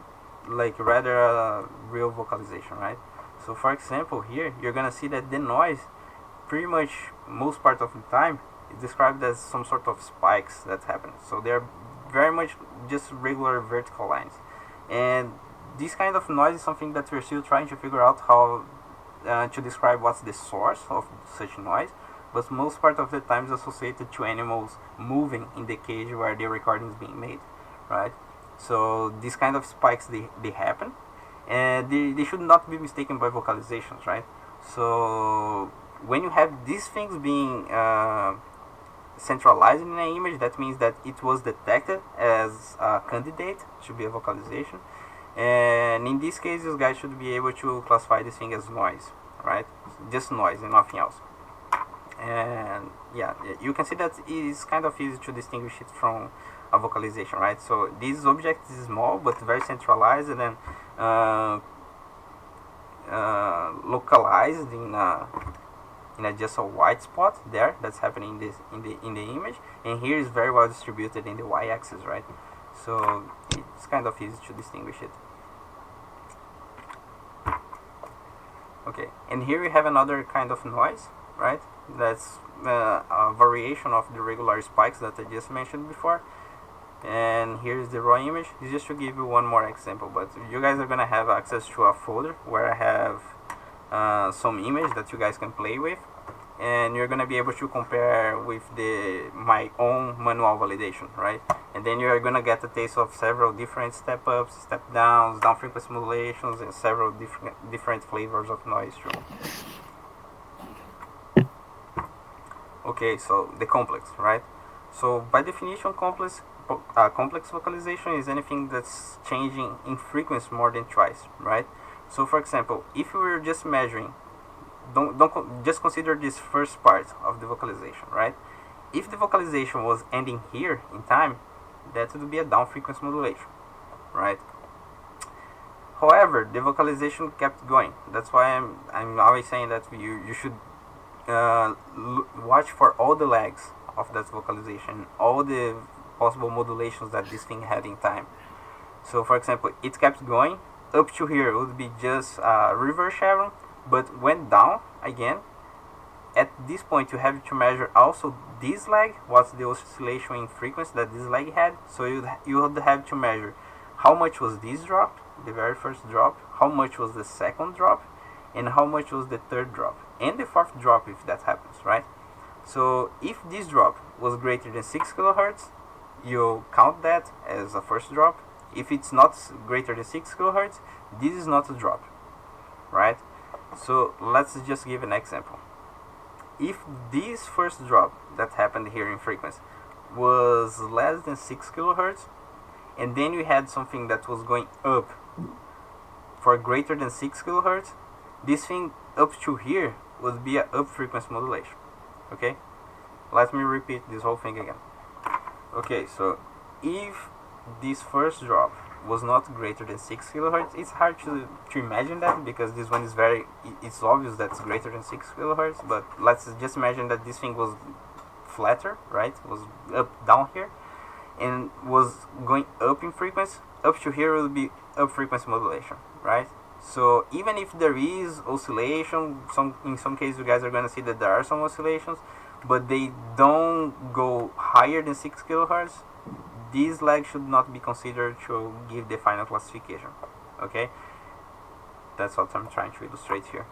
like rather a real vocalization, right? So for example, here you're gonna see that the noise, pretty much most part of the time, is described as some sort of spikes that happen. So they're very much just regular vertical lines, and this kind of noise is something that we're still trying to figure out how to describe what's the source of such noise. But most part of the time is associated to animals moving in the cage where the recording is being made, right? So these kind of spikes, they happen, and they should not be mistaken by vocalizations, right? So when you have these things being centralized in an image, that means that it was detected as a candidate to be a vocalization, and in this case, you guys should be able to classify this thing as noise, right? Just noise and nothing else. And yeah, you can see that it is kind of easy to distinguish it from a vocalization, right? So this object is small but very centralized, and then localized in just a white spot there that's happening in the image, and here is very well distributed in the y-axis, right? So it's kind of easy to distinguish it. Okay, and here we have another kind of noise, right? That's a variation of the regular spikes that I just mentioned before. And here's the raw image. It's just to give you one more example, but you guys are gonna have access to a folder where I have some image that you guys can play with, and you're gonna be able to compare with my own manual validation, right? And then you're gonna get a taste of several different step ups, step downs, down frequency modulations, and several different flavors of noise too. Okay, so the complex, right? So by definition, complex vocalization is anything that's changing in frequency more than twice, right? So for example, if we were just measuring, just consider this first part of the vocalization, right? If the vocalization was ending here in time, that would be a down frequency modulation, right? However, the vocalization kept going. That's why I'm always saying that you should watch for all the lags of that vocalization, all the possible modulations that this thing had in time. So for example, it kept going up to here, it would be just reverse chevron, but went down again. At this point you have to measure also this lag, what's the oscillation in frequency that this lag had. So you would have to measure how much was this drop, the very first drop, how much was the second drop, and how much was the third drop, and the fourth drop if that happens, right? So if this drop was greater than 6 kilohertz, you count that as a first drop. If it's not greater than 6 kilohertz, this is not a drop, right? So let's just give an example. If this first drop that happened here in frequency was less than 6 kilohertz, and then you had something that was going up for greater than 6 kilohertz, this thing up to here would be a up frequency modulation. Okay, let me repeat this whole thing again. Okay, so if this first drop was not greater than 6 kilohertz, it's hard to imagine that, because this one is it's obvious that it's greater than 6 kilohertz, but let's just imagine that this thing was flatter, right? Was up down here and was going up in frequency. Up to here will be up frequency modulation, right? So even if there is oscillation, in some cases you guys are going to see that there are some oscillations, but they don't go higher than 6 kilohertz, these lags should not be considered to give the final classification. Okay, that's what I'm trying to illustrate here.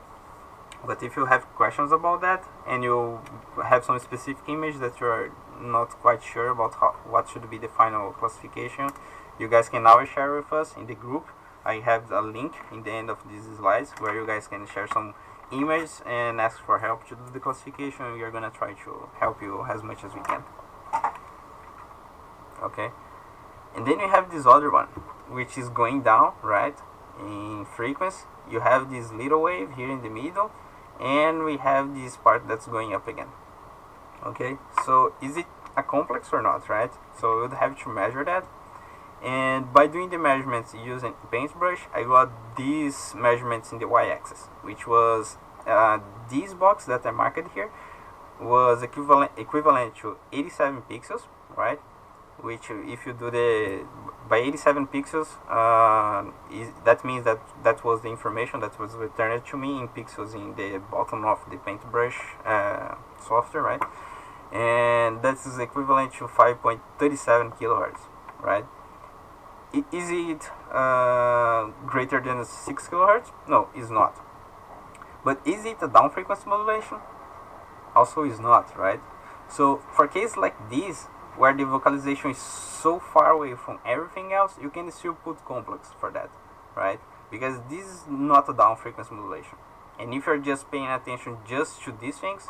But if you have questions about that and you have some specific image that you're not quite sure about what should be the final classification, you guys can always share with us in the group. I have a link in the end of these slides where you guys can share some images and ask for help to do the classification. We are gonna try to help you as much as we can. Okay, and then you have this other one which is going down, right, in frequency. You have this little wave here in the middle, and we have this part that's going up again. Okay, so is it a complex or not, right? So we would have to measure that, and by doing the measurements using paintbrush, I got these measurements in the y-axis, which was this box that I marked here was equivalent to 87 pixels, right? Which, if you do the by 87 pixels, that means that was the information that was returned to me in pixels in the bottom of the paintbrush software, right? And that is equivalent to 5.37 kilohertz, right? Is it greater than 6 kilohertz? No, it's not. But is it a down frequency modulation? Also is not, right? So for cases like this, where the vocalization is so far away from everything else, you can still put complex for that, right? Because this is not a down frequency modulation. And if you're just paying attention just to these things,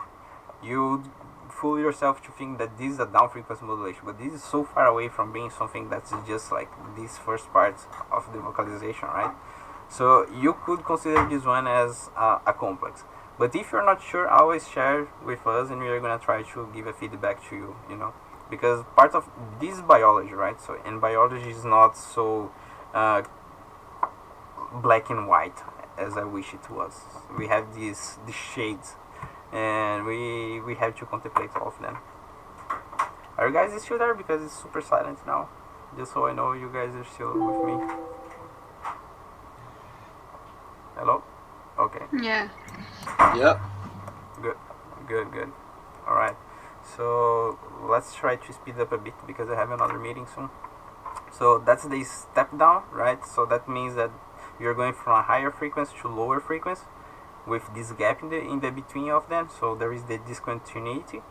you fool yourself to think that this is a down frequency modulation. But this is so far away from being something that's just like this first part of the vocalization, right? So you could consider this one as a complex. But if you're not sure, always share with us, and we are gonna try to give a feedback to you, you know, because part of this is biology, right? So, and biology is not so black and white as I wish it was. We have these shades, and we have to contemplate all of them. Are you guys still there? Because it's super silent now. Just so I know you guys are still with me. Hello? Okay. Yeah. Yep. Good. Alright. So let's try to speed up a bit because I have another meeting soon. So that's the step down, right? So that means that you're going from a higher frequency to lower frequency with this gap in the between of them. So there is the discontinuity,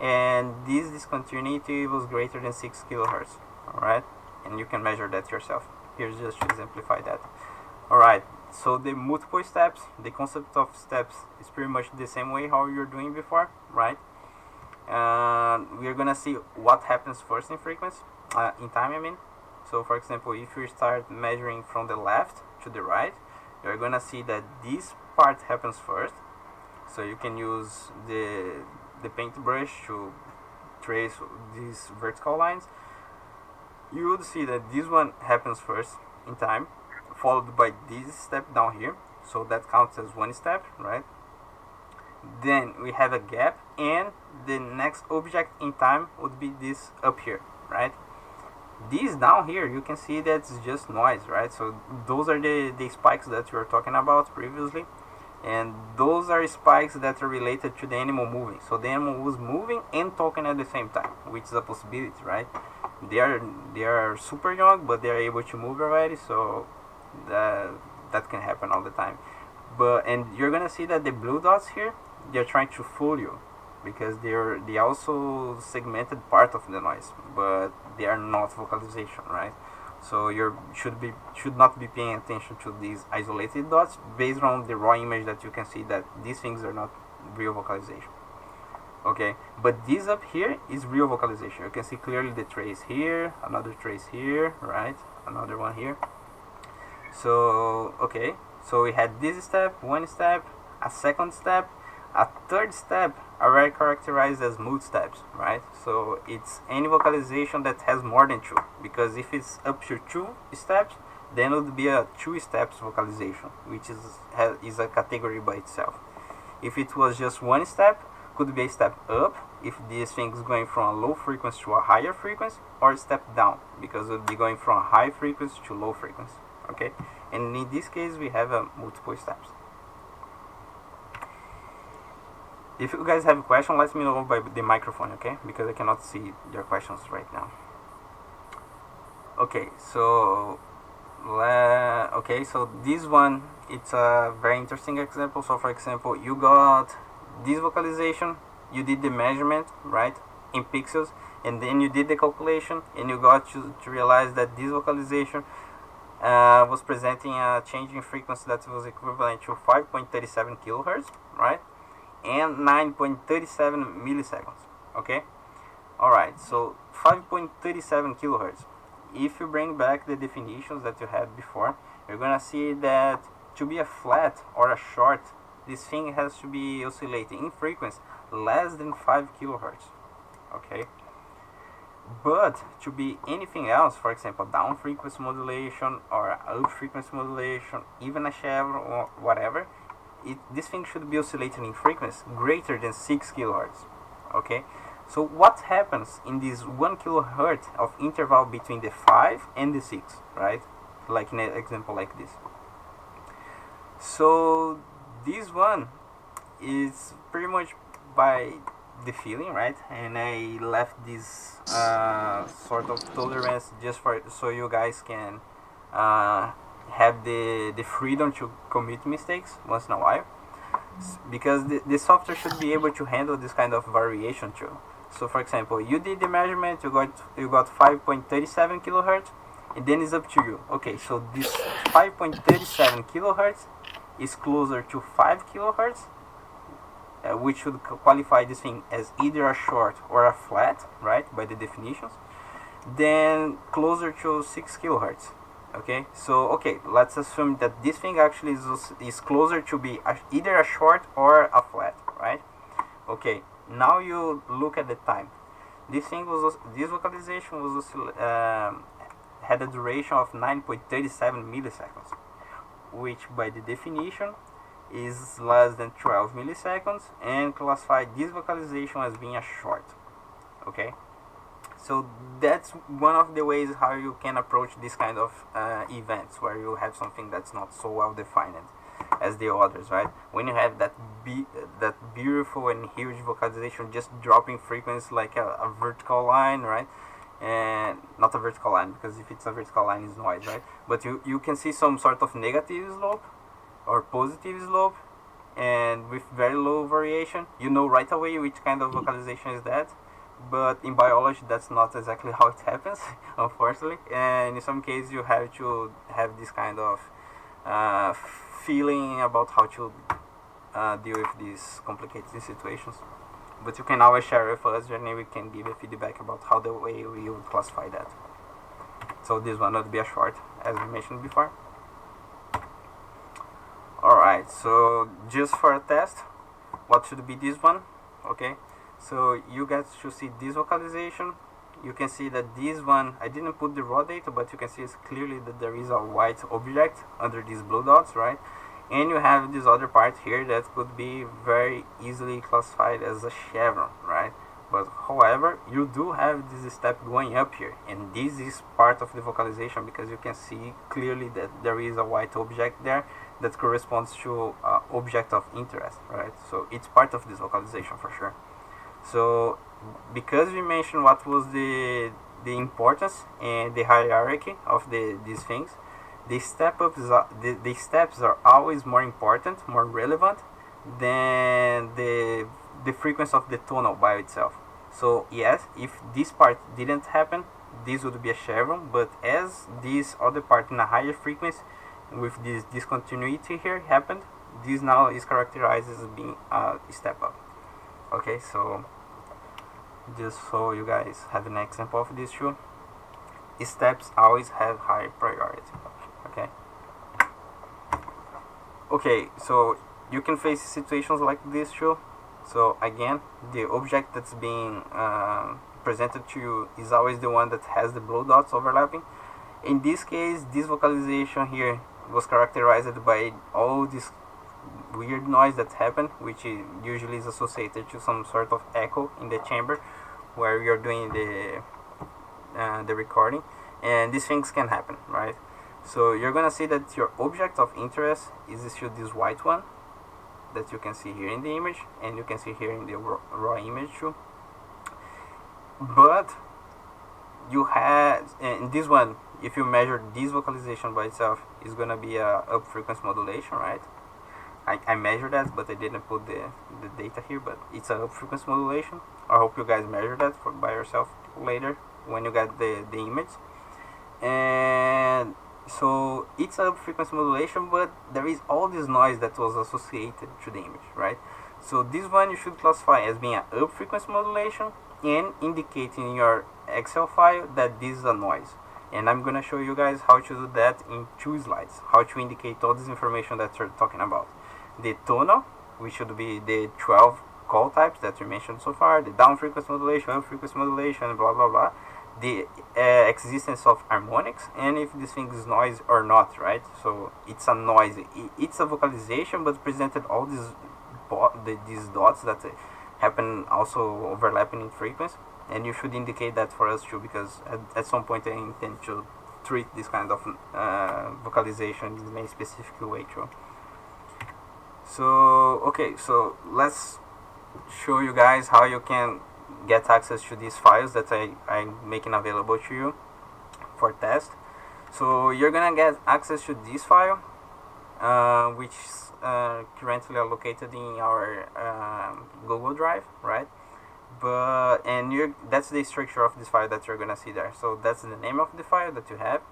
and this discontinuity was greater than 6 kilohertz. Alright, and you can measure that yourself. Here's just to exemplify that. Alright, so the multiple steps, the concept of steps is pretty much the same way how you're doing before, right? We're gonna see what happens first in frequency, in time I mean. So for example, if you start measuring from the left to the right, you're gonna see that this part happens first. So you can use the paintbrush to trace these vertical lines. You would see that this one happens first in time, followed by this step down here. So that counts as one step, right? Then we have a gap, and the next object in time would be this up here, right? This down here, you can see that's just noise, right? So those are the spikes that we were talking about previously, and those are spikes that are related to the animal moving. So the animal was moving and talking at the same time, which is a possibility, right? They are super young, but they are able to move already, so that can happen all the time. And you're gonna see that the blue dots here, they're trying to fool you, because they also segmented part of the noise, but they are not vocalization, right? So you should not be paying attention to these isolated dots based on the raw image that you can see that these things are not real vocalization. Okay, but this up here is real vocalization. You can see clearly the trace here, another trace here, right? Another one here. So okay, so we had this step, one step, a second step, a third step, already characterized as mood steps, right? So it's any vocalization that has more than two, because if it's up to 2 steps, then it would be a 2 steps vocalization, which is a category by itself. If it was just 1 step, could be a step up if this thing is going from a low frequency to a higher frequency, or a step down because it would be going from a high frequency to low frequency. Okay, and in this case we have multiple steps. If you guys have a question, let me know by the microphone, okay? Because I cannot see your questions right now. Okay, so so this one, it's a very interesting example. So for example, you got this vocalization, you did the measurement, right, in pixels, and then you did the calculation, and you got to realize that this vocalization was presenting a change in frequency that was equivalent to 5.37 kilohertz, right, and 9.37 milliseconds. Okay, alright, so 5.37 kilohertz. If you bring back the definitions that you had before, you're gonna see that to be a flat or a short, this thing has to be oscillating in frequency less than 5 kilohertz. Okay, but to be anything else, for example, down frequency modulation or up frequency modulation, even a chevron or whatever, this thing should be oscillating in frequency greater than 6 kilohertz. Okay, so what happens in this 1 kilohertz of interval between the 5 and the 6, right? Like in an example like this. So this one is pretty much by the feeling, right? And I left this sort of tolerance just for so you guys can have the freedom to commit mistakes once in a while, because the software should be able to handle this kind of variation too. So for example, you did the measurement, you got 5.37 kilohertz, and then it's up to you. Okay, so this 5.37 kilohertz is closer to 5 kilohertz, which should qualify this thing as either a short or a flat, right, by the definitions, then closer to 6 kilohertz. Okay, so let's assume that this thing actually is closer to be either a short or a flat, right? Okay, now you look at the time. This vocalization was had a duration of 9.37 milliseconds, which by the definition is less than 12 milliseconds, and classify this vocalization as being a short. Okay, so that's one of the ways how you can approach this kind of events where you have something that's not so well defined as the others, right? When you have that beautiful and huge vocalization just dropping frequency like a vertical line, right? And not a vertical line, because if it's a vertical line it's noise, right? But you can see some sort of negative slope or positive slope, and with very low variation, you know right away which kind of vocalization is that. But in biology that's not exactly how it happens, unfortunately, and in some cases you have to have this kind of feeling about how to deal with these complicated situations. But you can always share with us, and we can give a feedback about how the way we would classify that. So this one would be a short, as we mentioned before. Alright, so just for a test, what should be this one? Okay, so you guys should see this vocalization. You can see that this one, I didn't put the raw data, but you can see it's clearly that there is a white object under these blue dots, right? And you have this other part here that could be very easily classified as a chevron, right? But however, you do have this step going up here, and this is part of the vocalization, because you can see clearly that there is a white object there that corresponds to object of interest, right? So it's part of this vocalization for sure. So because we mentioned what was the importance and the hierarchy of these things, the steps are always more important, more relevant than the frequency of the tonal by itself. So yes, if this part didn't happen, this would be a chevron, but as this other part in a higher frequency with this discontinuity here happened, this now is characterized as being a step up. Okay, so just so you guys have an example of this too, steps always have high priority. Okay, so you can face situations like this too. So again, the object that's being presented to you is always the one that has the blue dots overlapping. In this case, this vocalization here was characterized by all this weird noise that happened, which usually is associated to some sort of echo in the chamber where you're doing the recording, and these things can happen, right? So you're gonna see that your object of interest is still this white one, that you can see here in the image, and you can see here in the raw image too. But you have, in this one, if you measure this vocalization by itself, it's gonna be a up frequency modulation, right? I measured that, but I didn't put the data here, but it's a up frequency modulation. I hope you guys measure that by yourself later when you get the image. And so it's a frequency modulation, but there is all this noise that was associated to the image, right? So this one you should classify as being an up frequency modulation and indicating in your Excel file that this is a noise. And I'm gonna show you guys how to do that in 2 slides, how to indicate all this information that we're talking about. The tonal, which should be the 12 call types that we mentioned so far, the down frequency modulation, up frequency modulation, blah blah blah, the existence of harmonics, and if this thing is noise or not, right? So it's a noise, it's a vocalization, but presented all these dots that happen also overlapping in frequency, and you should indicate that for us too, because at some point I intend to treat this kind of vocalization in a specific way too. So okay, so let's show you guys how you can get access to these files that I'm making available to you for test. So you're gonna get access to this file, which is currently located in our Google Drive, right? And that's the structure of this file that you're gonna see there. So that's the name of the file that you have,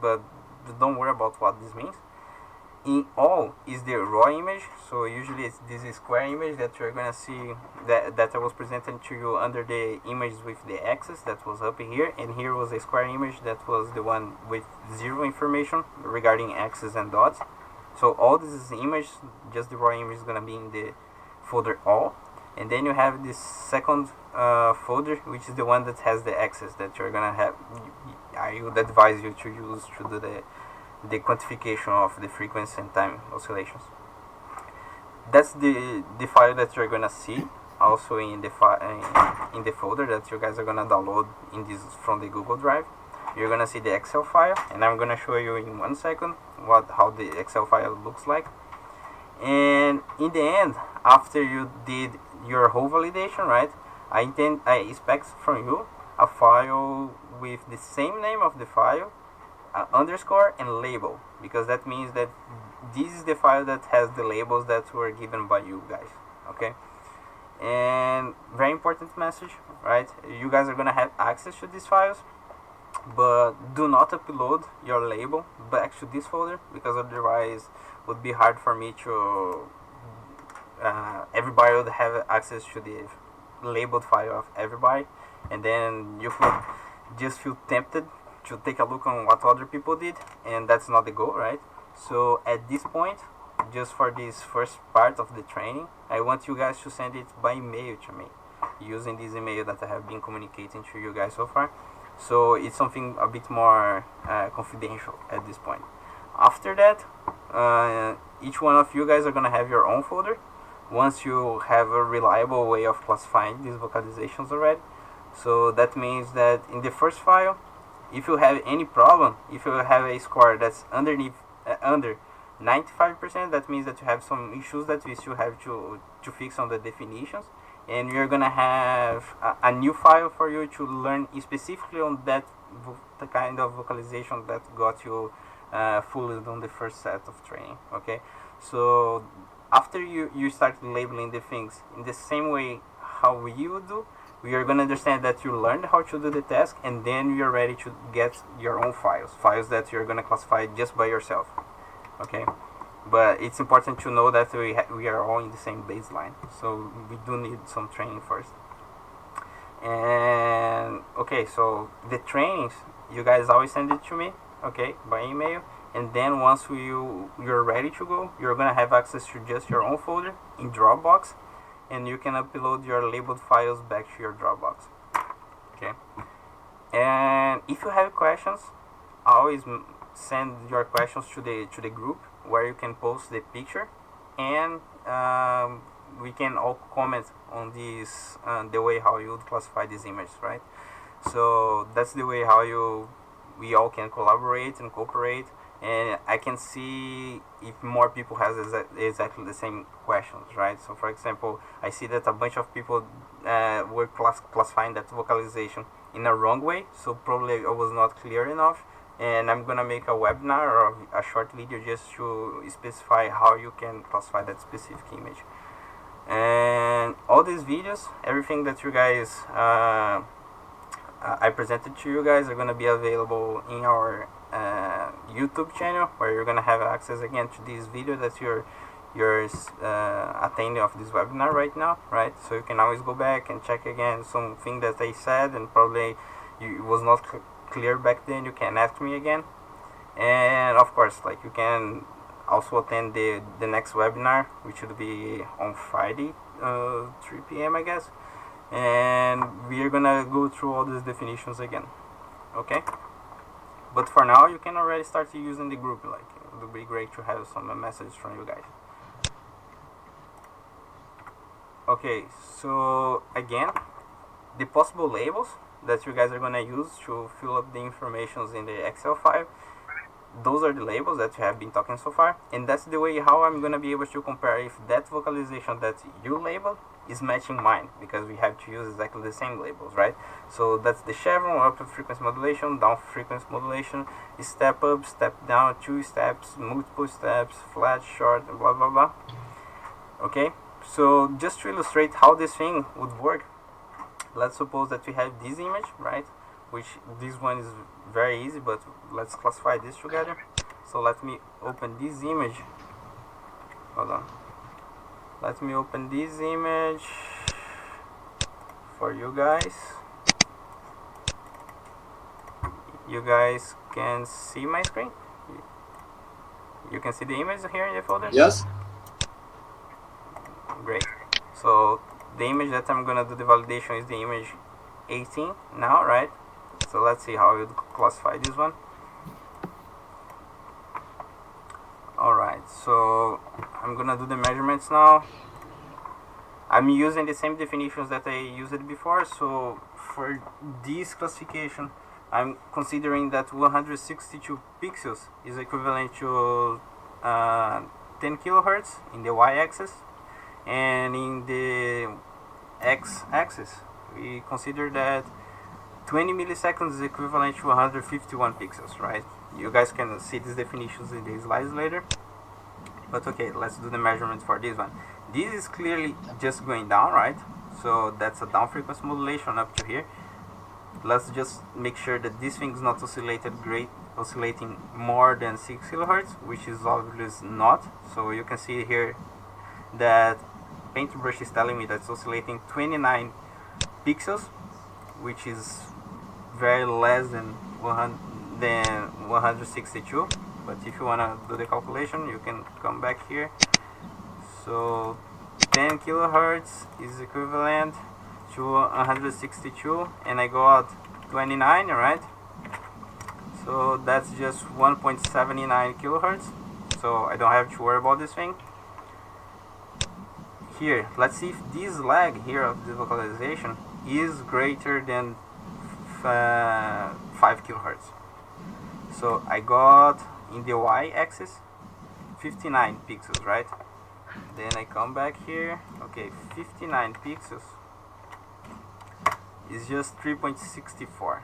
but don't worry about what this means. In all is the raw image, so usually it's this square image that you're gonna see that I was presenting to you under the image with the axis that was up here, and here was a square image that was the one with 0 information regarding axis and dots. So all this is image, just the raw image is gonna be in the folder all, and then you have this second folder, which is the one that has the axis that you're gonna have. I would advise you to use to do the quantification of the frequency and time oscillations. That's the file that you're gonna see also in the folder that you guys are gonna download from the Google Drive. You're gonna see the Excel file, and I'm gonna show you in 1 second how the Excel file looks like. And in the end, after you did your whole validation, right, I expect from you a file with the same name of the file, underscore and label, because that means that this is the file that has the labels that were given by you guys. Okay, and very important message, right? You guys are gonna have access to these files, but do not upload your label back to this folder, because otherwise it would be hard for me to everybody would have access to the labeled file of everybody, and then you could just feel tempted to take a look on what other people did, and that's not the goal, right? So at this point, just for this first part of the training, I want you guys to send it by email to me, using this email that I have been communicating to you guys so far. So it's something a bit more confidential at this point. After that, each one of you guys are gonna have your own folder once you have a reliable way of classifying these vocalizations already. So that means that in the first file, if you have any problem, if you have a score that's under 95%, that means that you have some issues that we still have to fix on the definitions, and we're gonna have a new file for you to learn specifically on the kind of vocalization that got you fooled on the first set of training. Okay, so after you start labeling the things in the same way how we would do, we are going to understand that you learned how to do the task, and then you're ready to get your own files that you're going to classify just by yourself. Okay, but it's important to know that we are all in the same baseline, so we do need some training first. And okay, so the trainings, you guys always send it to me, okay, by email, and then once you're ready to go, you're going to have access to just your own folder in Dropbox, and you can upload your labeled files back to your Dropbox. Okay, and if you have questions, always send your questions to the group, where you can post the picture, and we can all comment on this, the way how you would classify these images, right? So that's the way how we all can collaborate and cooperate and I can see if more people has exactly the same questions, right? So for example, I see that a bunch of people were classifying that vocalization in a wrong way, so probably I was not clear enough, and I'm gonna make a webinar or a short video just to specify how you can classify that specific image. And all these videos, everything that you guys I presented to you guys are gonna be available in our YouTube channel, where you're gonna have access again to this video that you're attending of this webinar right now, right? So you can always go back and check again something that I said and probably it was not clear back then. You can ask me again, and of course, like, you can also attend the next webinar, which will be on Friday, 3 p.m. I guess, and we're gonna go through all these definitions again. Okay, but for now you can already start using the group. Like, it would be great to have some messages from you guys. Okay, so again, the possible labels that you guys are gonna use to fill up the informations in the Excel file, those are the labels that you have been talking so far, and that's the way how I'm gonna be able to compare if that vocalization that you labeled is matching mine, because we have to use exactly the same labels, right? So that's the chevron, up frequency modulation, down frequency modulation, step up, step down, 2 steps, multiple steps, flat, short, blah blah blah. Okay, so just to illustrate how this thing would work, let's suppose that we have this image, right? Which this one is very easy, but let's classify this together. So let me open this image. Hold on. Let me open this image for you guys. You guys can see my screen? You can see the image here in the folder? Yes. Great. So the image that I'm gonna do the validation is the image 18 now, right? So let's see how we would classify this one. Alright, so I'm gonna do the measurements now. I'm using the same definitions that I used before, so for this classification I'm considering that 162 pixels is equivalent to 10 kilohertz in the y-axis, and in the x-axis we consider that 20 milliseconds is equivalent to 151 pixels, right? You guys can see these definitions in the slides later. But okay, let's do the measurements for this one. This is clearly just going down, right? So that's a down frequency modulation up to here. Let's just make sure that this thing is not oscillating more than 6 kilohertz, which is obviously not. So you can see here that Paintbrush is telling me that's oscillating 29 pixels, which is very less than 162. But if you want to do the calculation, you can come back here. So 10 kilohertz is equivalent to 162, and I got 29, right? So that's just 1.79 kilohertz, so I don't have to worry about this thing. Here, let's see if this lag here of the vocalization is greater than 5 kilohertz. So I got in the y-axis 59 pixels, right? Then I come back here. Okay, 59 pixels is just 3.64,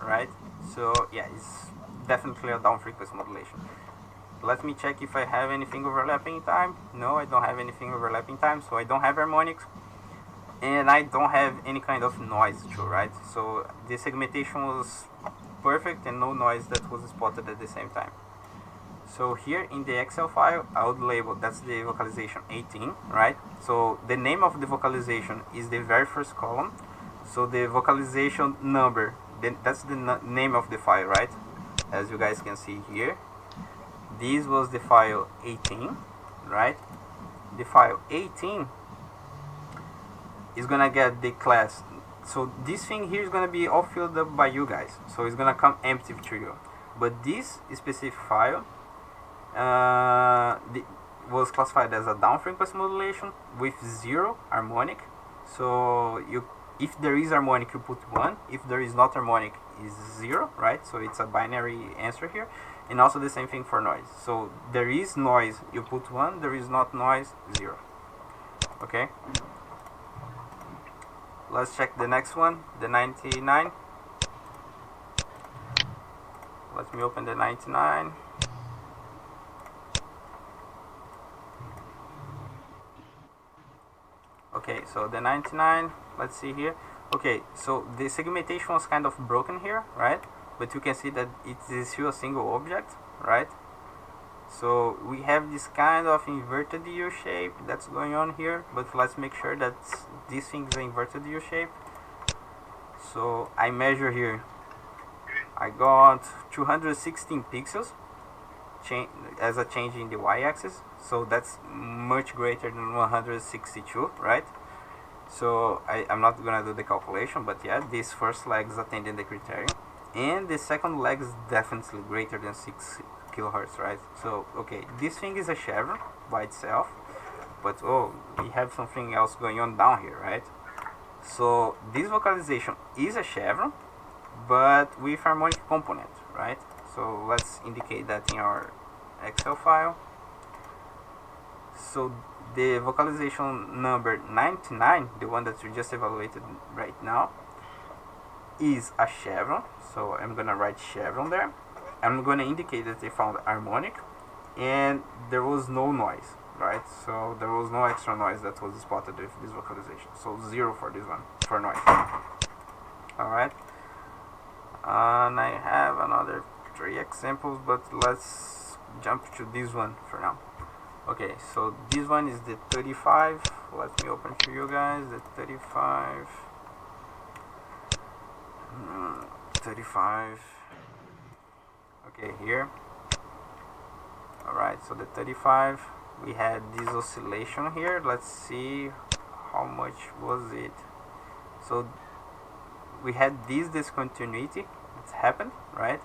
right? So yeah, it's definitely a down frequency modulation. Let me check if I have anything overlapping time. No, I don't have anything overlapping time, so I don't have harmonics, and I don't have any kind of noise too, right? So the segmentation was perfect and no noise that was spotted at the same time. So here in the Excel file, I would label, that's the vocalization 18, right? So the name of the vocalization is the very first column. So the vocalization number, that's the name of the file, right? As you guys can see here, this was the file 18, right? The file 18 is gonna get the class. So this thing here is gonna be all filled up by you guys, so it's gonna come empty to you. But this specific file was classified as a down frequency modulation with 0 harmonic. So if there is harmonic, you put 1. If there is not harmonic, is 0, right? So it's a binary answer here. And also the same thing for noise. So there is noise, you put 1, there is not noise, 0. Okay? Let's check the next one, the 99. Let me open the 99. Okay, so the 99, let's see here. Okay, so the segmentation was kind of broken here, right? But you can see that it is still a single object, right? So we have this kind of inverted U shape that's going on here, but let's make sure that this thing is an inverted U shape. So I measure here, I got 216 pixels as a change in the y-axis, so that's much greater than 162, right? So I'm not gonna do the calculation, but yeah, this first leg is attending the criterion, and the second leg is definitely greater than 6 kilohertz, right? So okay, this thing is a chevron by itself, but oh, we have something else going on down here, right? So this vocalization is a chevron, but with harmonic component, right? So let's indicate that in our Excel file. So the vocalization number 99, the one that we just evaluated right now, is a chevron. So I'm gonna write chevron there. I'm gonna indicate that they found harmonic, and there was no noise, right? So there was no extra noise that was spotted with this vocalization. So 0 for this one, for noise. Alright. And I have another 3 examples, but let's jump to this one for now. Okay, so this one is the 35. Let me open for you guys the 35. 35. Okay, here. Alright, so the 35, we had this oscillation here. Let's see how much was it. So we had this discontinuity that happened, right?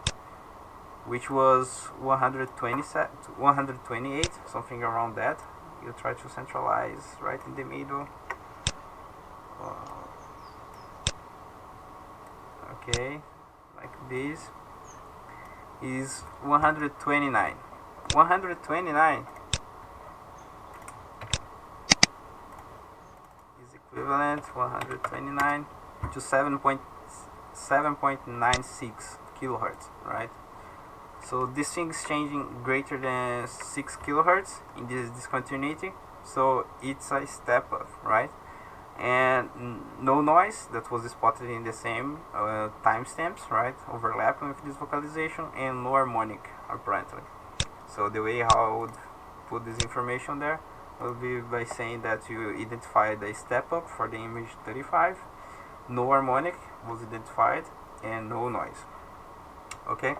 Which was 128, something around that. You try to centralize right in the middle. Okay, like this is 129. 129 is equivalent 129 to 7.96 kilohertz, right? So this thing is changing greater than 6 kilohertz in this discontinuity, so it's a step up, right? And no noise that was spotted in the same timestamps, right? Overlapping with this vocalization, and no harmonic apparently. So the way how I would put this information there will be by saying that you identified a step up for the image 35, no harmonic was identified, and no noise. Okay,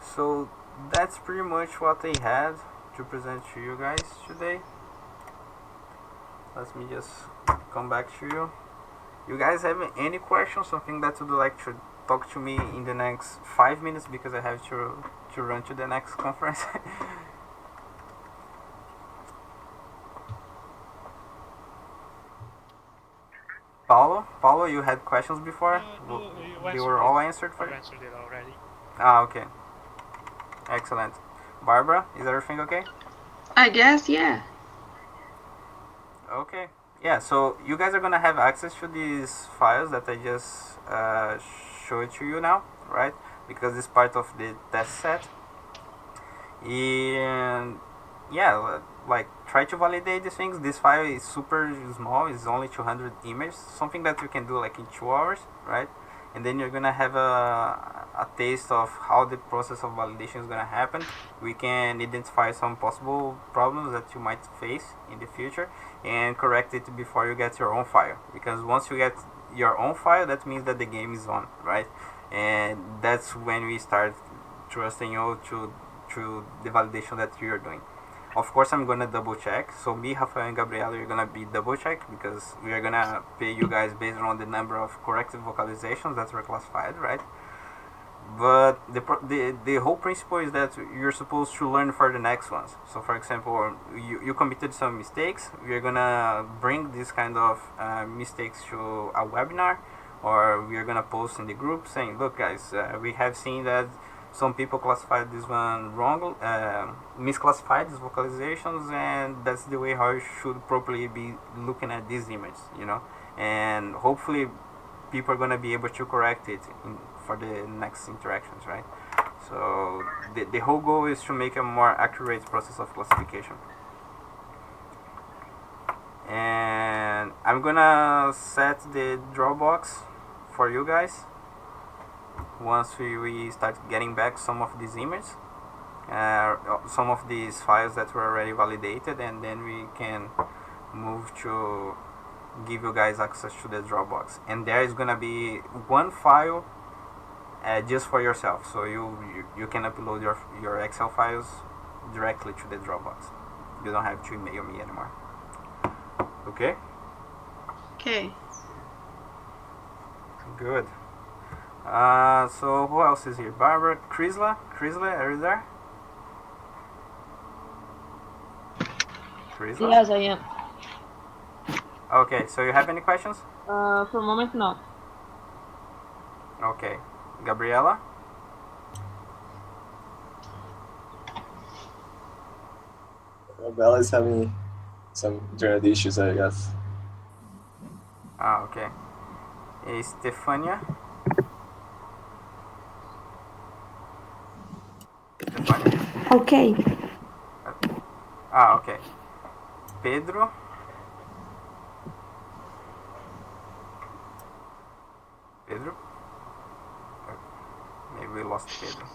so that's pretty much what I had to present to you guys today. Let me just come back to you. You guys have any questions, something that you'd like to talk to me in the next 5 minutes, because I have to run to the next conference. Paulo, you had questions before? No, They were all answered for you you? answered it already. Ah, okay. Excellent. Barbara, is everything okay? I guess, yeah. Okay. Yeah, so you guys are gonna have access to these files that I just showed to you now, right? Because it's part of the test set. And yeah, like try to validate these things. This file is super small, it's only 200 images, something that you can do like in 2 hours, right? And then you're gonna have a taste of how the process of validation is gonna happen. We can identify some possible problems that you might face in the future and correct it before you get your own file, because once you get your own file, that means that the game is on, right? And that's when we start trusting you to the validation that you're doing. Of course, I'm gonna double check. So me, Rafael, and Gabriela, you're gonna be double check, because we are gonna pay you guys based on the number of corrected vocalizations that were classified, right? But the whole principle is that you're supposed to learn for the next ones. So for example, you committed some mistakes, we're gonna bring this kind of mistakes to a webinar, or we're gonna post in the group saying, look guys, we have seen that some people classified this one wrong, misclassified these vocalizations, and that's the way how you should properly be looking at these images, you know. And hopefully, people are gonna be able to correct it for the next interactions, right? So the whole goal is to make a more accurate process of classification. And I'm gonna set the Dropbox for you guys once we start getting back some of these images, some of these files that were already validated, and then we can move to give you guys access to the Dropbox. And there is gonna be one file just for yourself, so you can upload your Excel files directly to the Dropbox. You don't have to email me anymore. Okay? Okay. Good. So who else is here? Barbara, Chrysla, are you there? Chrysla? Yes, I am. Okay, so you have any questions? For a moment, no. Okay. Gabriela? Bella is having some internet issues, I guess. Okay. Stefania? Stefania? Okay. Okay. Pedro? Pedro? Maybe we lost Pedro.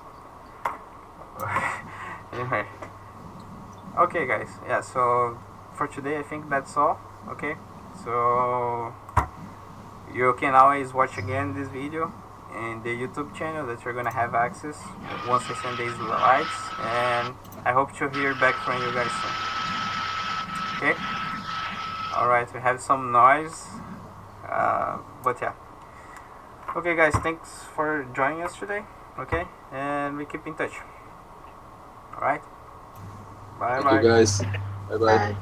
Anyway. Okay, guys. Yeah, so for today, I think that's all. Okay? So you can always watch again this video in the YouTube channel that you're gonna have access once I send these slides, and I hope to hear back from you guys soon. Okay? Alright, we have some noise, but yeah. Okay, guys, thanks for joining us today. Okay, and we keep in touch. Alright? Bye. Thank you, guys. Bye bye. Bye.